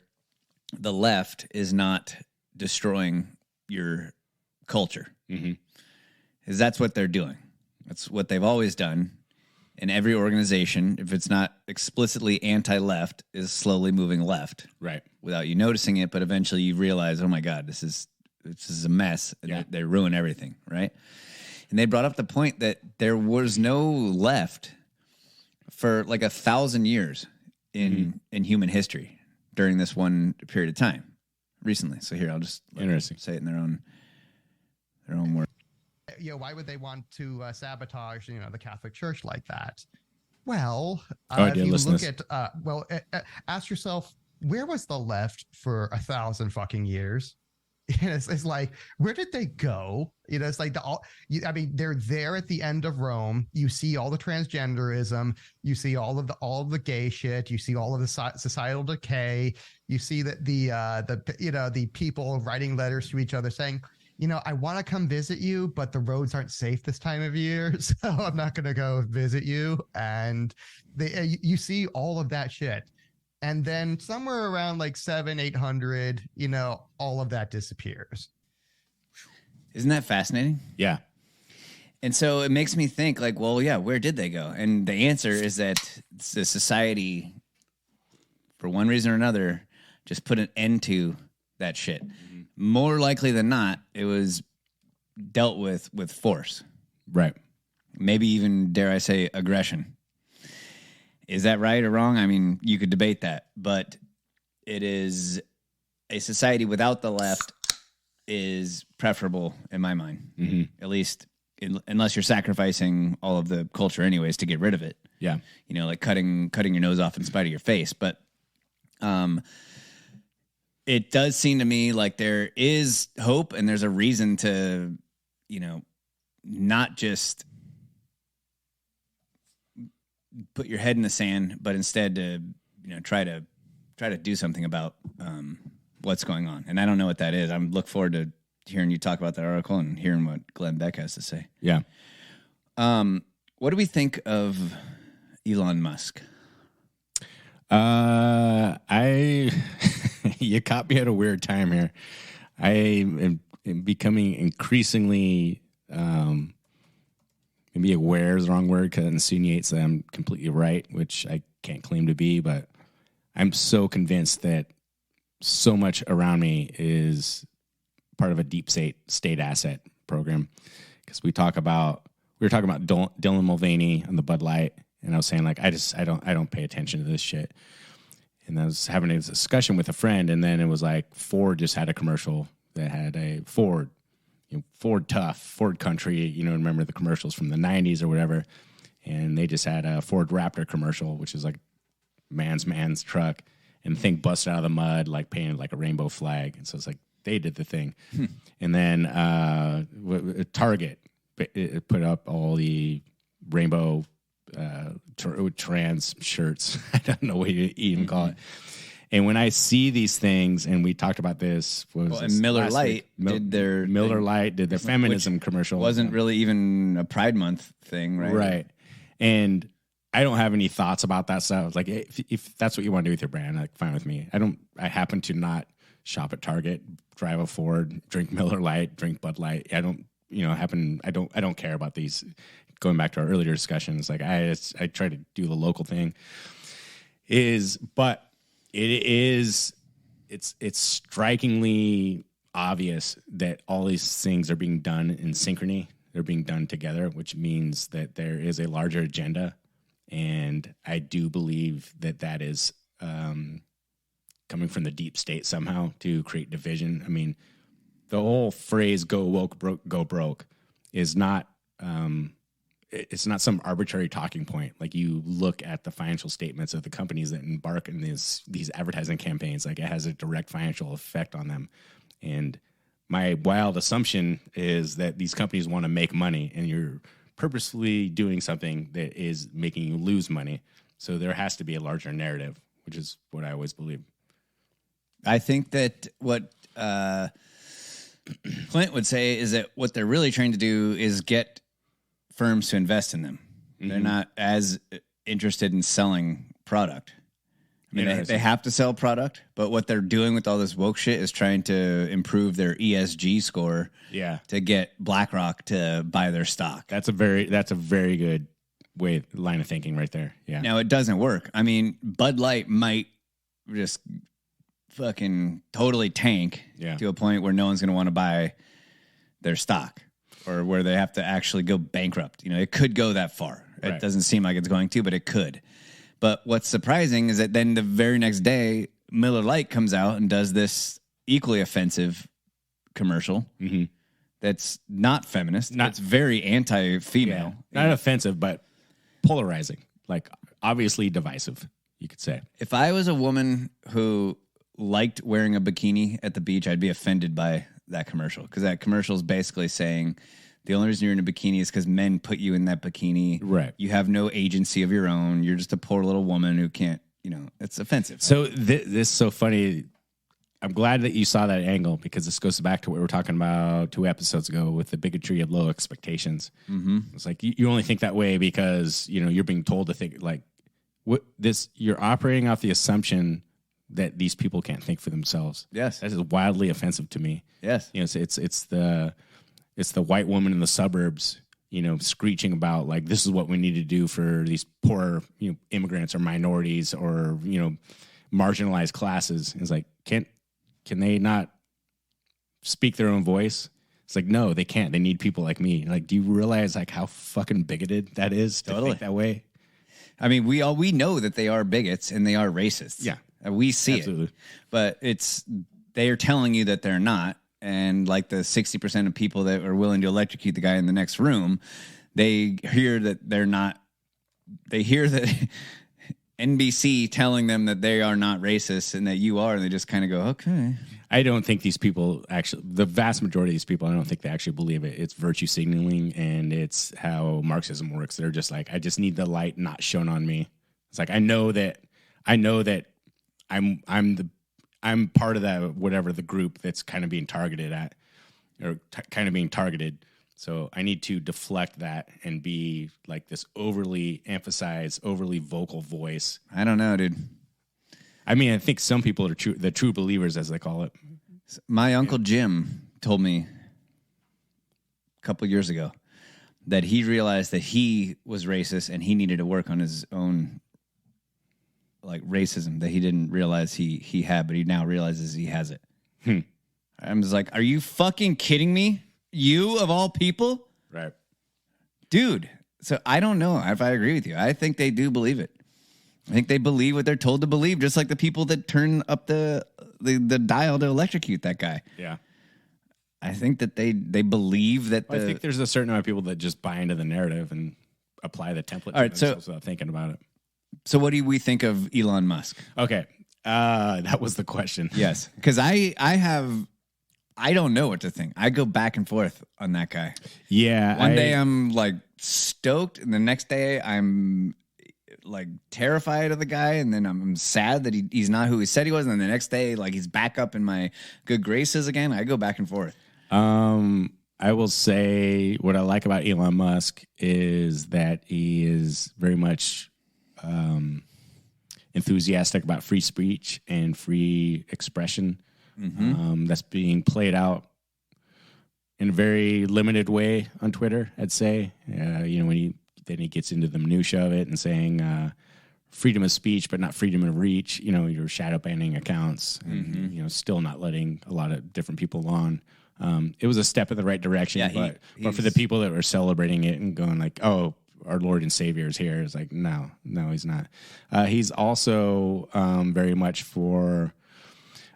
the left is not destroying your culture? Because that's what they're doing. That's what they've always done. And every organization, if it's not explicitly anti-left, is slowly moving left. Right. Without you noticing it, but eventually you realize, oh my God, this is a mess. And they ruin everything, right? And they brought up the point that there was no left for like 1,000 years in human history during this one period of time recently. So here, I'll just say it in their own words. Why would they want to sabotage, the Catholic Church like that? Well, I if did you listen look to at, ask yourself, where was the left for 1,000 fucking years? It's like, where did they go? It's like they're there at the end of Rome. You see all the transgenderism. You see all of the gay shit. You see all of the societal decay. You see that the people writing letters to each other saying, I want to come visit you, but the roads aren't safe this time of year, so I'm not going to go visit you. And you see all of that shit. And then somewhere around like 800, all of that disappears. Isn't that fascinating? Yeah. And so it makes me think like, well, yeah, where did they go? And the answer is that the society, for one reason or another, just put an end to that shit. More likely than not, it was dealt with force. Right. Maybe even, dare I say, aggression. Is that right or wrong? I mean, you could debate that, but it is a society without the left is preferable in my mind, at least unless you're sacrificing all of the culture anyways to get rid of it. Yeah. You know, like cutting your nose off in spite of your face. But it does seem to me like there is hope and there's a reason to, you know, not just put your head in the sand, but instead to, you know, try to do something about what's going on. And I don't know what that is. I look forward to hearing you talk about that article and hearing what Glenn Beck has to say. Yeah. What do we think of Elon Musk? You caught me at a weird time here. I am becoming increasingly, maybe aware is the wrong word because it insinuates that I'm completely right, which I can't claim to be, but I'm so convinced that so much around me is part of a deep state asset program. Because we were talking about Dylan Mulvaney on the Bud Light, and I was saying like I don't pay attention to this shit. And I was having a discussion with a friend, and then it was like Ford just had a commercial that had a Ford, Ford Tough, Ford Country, remember the commercials from the 90s or whatever. And they just had a Ford Raptor commercial, which is like man's truck, and the thing busted out of the mud, like painted like a rainbow flag. And so it's like they did the thing. And then Target put up all the rainbow trans shirts. I don't know what you even call it. And when I see these things, and we talked about this, and Miller Lite did their feminism commercial. Wasn't really even a Pride Month thing, right? Right. And I don't have any thoughts about that stuff. Like, if that's what you want to do with your brand, like, fine with me. I happen to not shop at Target, drive a Ford, drink Miller Lite, drink Bud Light. I don't care about these. Going back to our earlier discussions, like I try to do the local thing. But it's strikingly obvious that all these things are being done in synchrony. They're being done together, which means that there is a larger agenda. And I do believe that is coming from the deep state somehow to create division. I mean, the whole phrase "go woke, go broke" is not. It's not some arbitrary talking point. Like, you look at the financial statements of the companies that embark in these advertising campaigns, like, it has a direct financial effect on them. And my wild assumption is that these companies want to make money, and you're purposefully doing something that is making you lose money. So there has to be a larger narrative, which is what I always believe. I think that what Clint would say is that what they're really trying to do is get firms to invest in them. Mm-hmm. They're not as interested in selling product. I mean, they have to sell product, but what they're doing with all this woke shit is trying to improve their ESG score. Yeah, to get BlackRock to buy their stock. That's a very good line of thinking right there. Yeah. Now, it doesn't work. I mean, Bud Light might just fucking totally tank to a point where no one's going to want to buy their stock, or where they have to actually go bankrupt. It could go that far. Right. It doesn't seem like it's going to, but it could. But what's surprising is that then the very next day, Miller Lite comes out and does this equally offensive commercial that's not feminist. It's very anti-female. Yeah. Not offensive, but polarizing. Like, obviously divisive, you could say. If I was a woman who liked wearing a bikini at the beach, I'd be offended by that commercial, because that commercial is basically saying the only reason you're in a bikini is because men put you in that bikini. Right. You have no agency of your own. You're just a poor little woman who can't, it's offensive. So this is so funny. I'm glad that you saw that angle, because this goes back to what we were talking about 2 episodes ago with the bigotry of low expectations. Mm-hmm. It's like you only think that way because, you're being told to think like you're operating off the assumption that these people can't think for themselves. Yes. That is wildly offensive to me. Yes. It's the white woman in the suburbs, screeching about like, this is what we need to do for these poor, immigrants or minorities or, marginalized classes. It's like, can they not speak their own voice? It's like, no, they can't. They need people like me. Like, do you realize like how fucking bigoted that is to think that way? I mean, we know that they are bigots and they are racists. Yeah. We see Absolutely. it, but they are telling you that they're not. And like the 60% of people that are willing to electrocute the guy in the next room, they hear that they're not they hear that NBC telling them that they are not racist and that you are, and they just kind of go, okay. I don't think these people actually, the vast majority of these people, I don't think they actually believe it. It's virtue signaling, and it's how Marxism works. They're just like, I just need the light not shown on me. It's like, I know that I'm part of that, whatever the group that's kind of being targeted at, or kind of being targeted. So I need to deflect that and be like this overly emphasized, overly vocal voice. I don't know, dude. I mean, I think some people are the true believers, as they call it. My Uncle Jim told me a couple years ago that he realized that he was racist and he needed to work on his own like racism that he didn't realize he had, but he now realizes he has it. I'm just like, are you fucking kidding me? You of all people? Right. Dude. So I don't know if I agree with you. I think they do believe it. I think they believe what they're told to believe, just like the people that turn up the dial to electrocute that guy. Yeah. I think that they believe that I think there's a certain amount of people that just buy into the narrative and apply the template to themselves without thinking about it. So what do we think of Elon Musk? Okay. That was the question. Yes. Because I don't know what to think. I go back and forth on that guy. Yeah. One day I'm like stoked, and the next day I'm like terrified of the guy, and then I'm sad that he's not who he said he was, and then the next day like he's back up in my good graces again. I go back and forth. I will say what I like about Elon Musk is that he is very much enthusiastic about free speech and free expression. That's being played out in a very limited way on Twitter, I'd say. When he gets into the minutia of it and saying freedom of speech, but not freedom of reach. You're shadow banning accounts, and still not letting a lot of different people on. It was a step in the right direction, but for the people that were celebrating it and going like, "Oh, our Lord and Savior is here," it's like, no, he's not. He's also very much for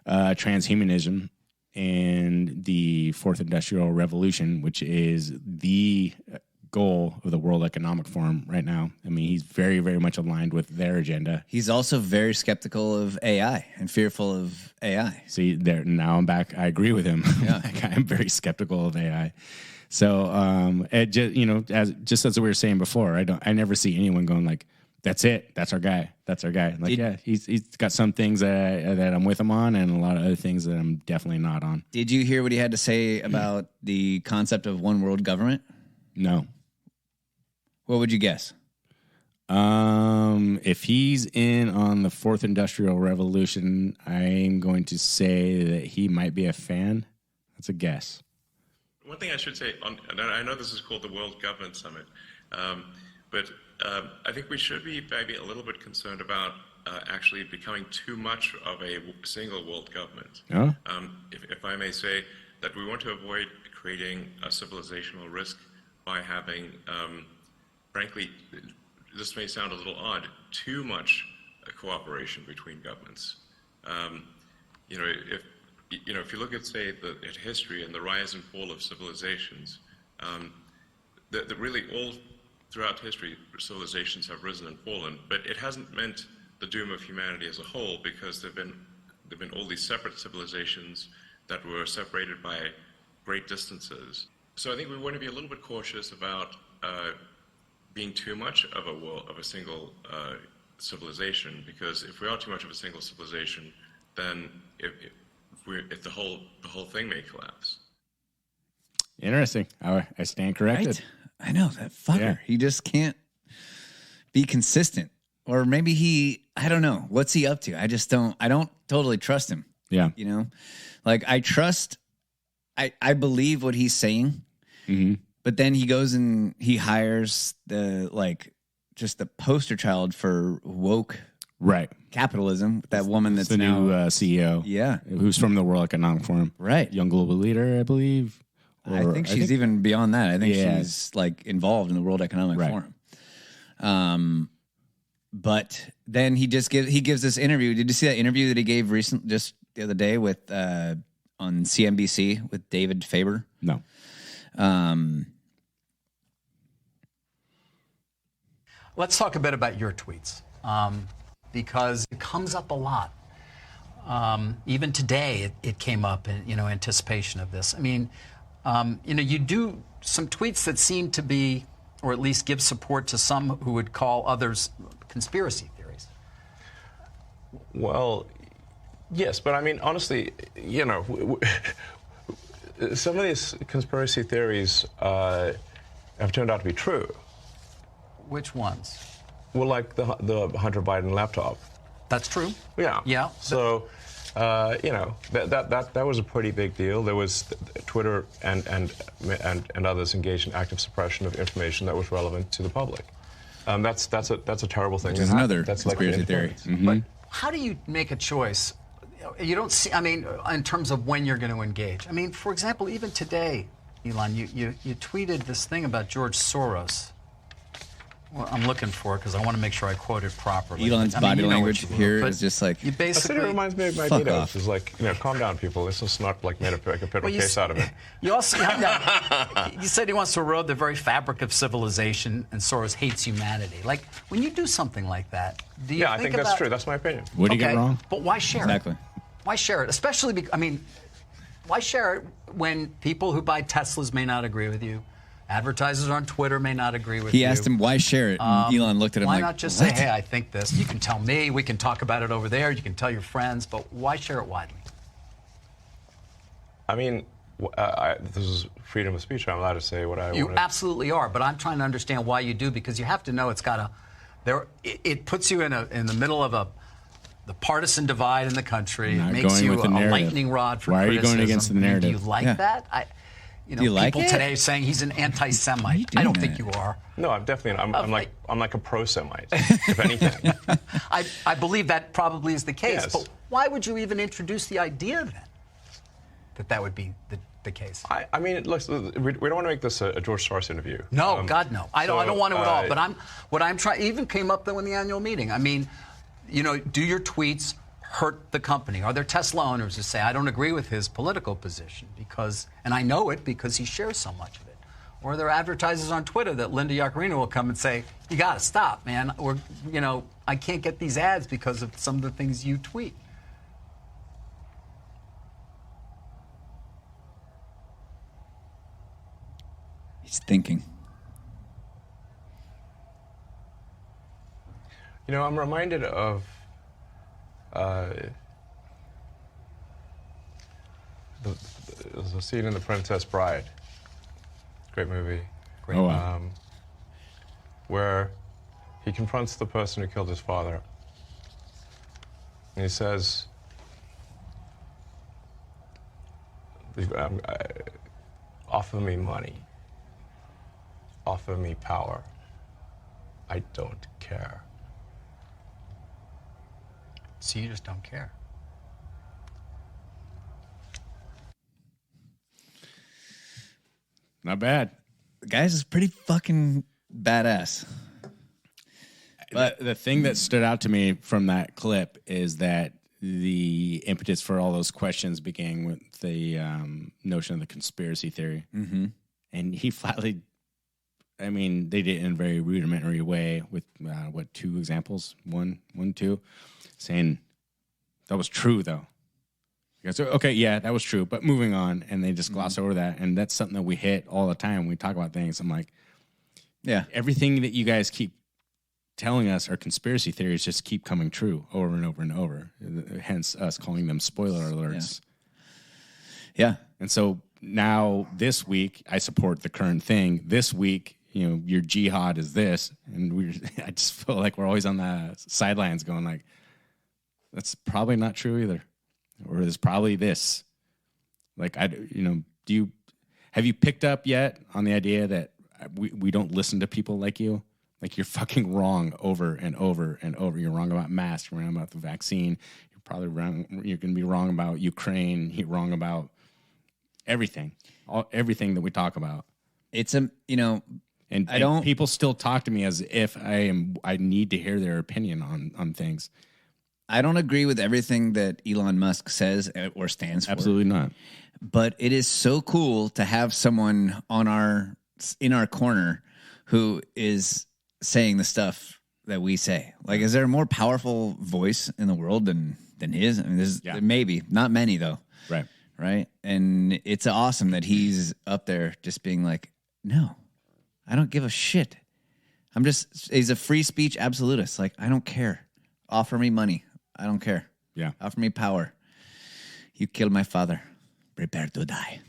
transhumanism and the Fourth Industrial Revolution, which is the goal of the World Economic Forum right now. I mean, he's very, very much aligned with their agenda. He's also very skeptical of AI and fearful of AI. See, now I'm back. I agree with him. Yeah. I'm very skeptical of AI. So, just as we were saying before, I never see anyone going like, "That's it. That's our guy. That's our guy." Like, he's got some things that I'm with him on, and a lot of other things that I'm definitely not on. Did you hear what he had to say about the concept of one world government? No. What would you guess? If he's in on the Fourth Industrial Revolution, I'm going to say that he might be a fan. That's a guess. One thing I should say, and I know this is called the World Government Summit, but I think we should be maybe a little bit concerned about actually becoming too much of a single world government. Oh? If I may say that we want to avoid creating a civilizational risk by having, frankly, this may sound a little odd, too much cooperation between governments. If you look at, say, at history and the rise and fall of civilizations, that really all throughout history, civilizations have risen and fallen, but it hasn't meant the doom of humanity as a whole, because there've been all these separate civilizations that were separated by great distances. So I think we want to be a little bit cautious about being too much of a single civilization, because if we are too much of a single civilization, then if the whole thing may collapse. Interesting. I stand corrected. Right? I know, that fucker. Yeah. He just can't be consistent. Or maybe I don't know. What's he up to? I don't totally trust him. Yeah. Like I believe what he's saying, but then he goes and he hires just the poster child for woke capitalism. That woman that's the now new CEO. Yeah. Who's from the World Economic Forum. Right. Young global leader, I believe. I think she's even beyond that. I think she's like involved in the World Economic Forum. But then he gives this interview. Did you see that interview that he gave just the other day with on CNBC with David Faber? No. Let's talk a bit about your tweets, because it comes up a lot. Even today, it came up in anticipation of this. I mean, you do some tweets that seem to be, or at least give support to some who would call others conspiracy theories. Well, yes, but I mean, honestly, some of these conspiracy theories have turned out to be true. Which ones? Well, like the Hunter Biden laptop. That's true. Yeah. Yeah. So, that was a pretty big deal. There was Twitter and others engaged in active suppression of information that was relevant to the public. That's a terrible thing. Which is another that's conspiracy like theory. Mm-hmm. But how do you make a choice? You don't see. I mean, in terms of when you're going to engage. I mean, for example, even today, Elon, you tweeted this thing about George Soros. Well, I'm looking for it because I want to make sure I quote it properly. Elon's body language here is just like, you basically. It reminds me of my Magneto. It's like, calm down, people. This is not like made a case out of it. You also you said he wants to erode the very fabric of civilization, and Soros hates humanity. Like, when you do something like that, do you I think that's true. That's my opinion. What do you get wrong? But why share Exactly. it? Why share it? Especially, why share it when people who buy Teslas may not agree with you? Advertisers on Twitter may not agree with you. He asked him, why share it? And Elon looked at him why like, not just what? say, hey, I think this. You can tell me. We can talk about it over there. You can tell your friends. But why share it widely? I mean, this is freedom of speech. I'm allowed to say what I want. You absolutely are. But I'm trying to understand why you do, because you have to know it's got it puts you in the middle of the partisan divide in the country. It makes you a lightning rod for criticism. Why are you going against the narrative? Do you like that? Do you like people it? today saying he's an anti-Semite. I don't think you are. No, I'm definitely. I'm like a pro-Semite, if anything. I believe that probably is the case. Yes. But why would you even introduce the idea then that would be the case? I mean, look, we don't want to make this a George Soros interview. No, God, no. I don't want to at all. But what I'm trying even came up though in the annual meeting. I mean, do your tweets hurt the company? Are there Tesla owners who say, I don't agree with his political position and I know it because he shares so much of it? Or are there advertisers on Twitter that Linda Yaccarino will come and say, you got to stop, man. I can't get these ads because of some of the things you tweet. He's thinking. I'm reminded of there's a scene in The Princess Bride. Great movie. Great. Oh, wow. Where he confronts the person who killed his father. And he says, offer me money. Offer me power. I don't care. So you just don't care. Not bad. The guy's is pretty fucking badass. But the thing that stood out to me from that clip is that the impetus for all those questions began with the notion of the conspiracy theory. Mm-hmm. And he flatly, they did it in a very rudimentary way with, 2 examples? One, 2, saying that was true, though. Okay, yeah, that was true, but moving on, and they just gloss over that, and that's something that we hit all the time when we talk about things. I'm like, yeah, everything that you guys keep telling us are conspiracy theories just keep coming true over and over and over, hence us calling them spoiler alerts. Yeah. And so now this week, I support the current thing. This week, your jihad is this, and I just feel like we're always on the sidelines going like, that's probably not true either. Or there's probably this. Like, have you picked up yet on the idea that we don't listen to people like you? Like, you're fucking wrong over and over and over. You're wrong about masks. You're wrong about the vaccine. You're probably wrong. You're going to be wrong about Ukraine. You're wrong about everything. Everything that we talk about. It's and people still talk to me as if I need to hear their opinion on things. I don't agree with everything that Elon Musk says or stands for. Absolutely not. But it is so cool to have someone in our corner who is saying the stuff that we say. Like, is there a more powerful voice in the world than his? I mean, maybe not many though. Right. And it's awesome that he's up there just being like, no, I don't give a shit. He's a free speech absolutist. Like, I don't care. Offer me money. I don't care. Yeah. Offer me power. You killed my father. Prepare to die.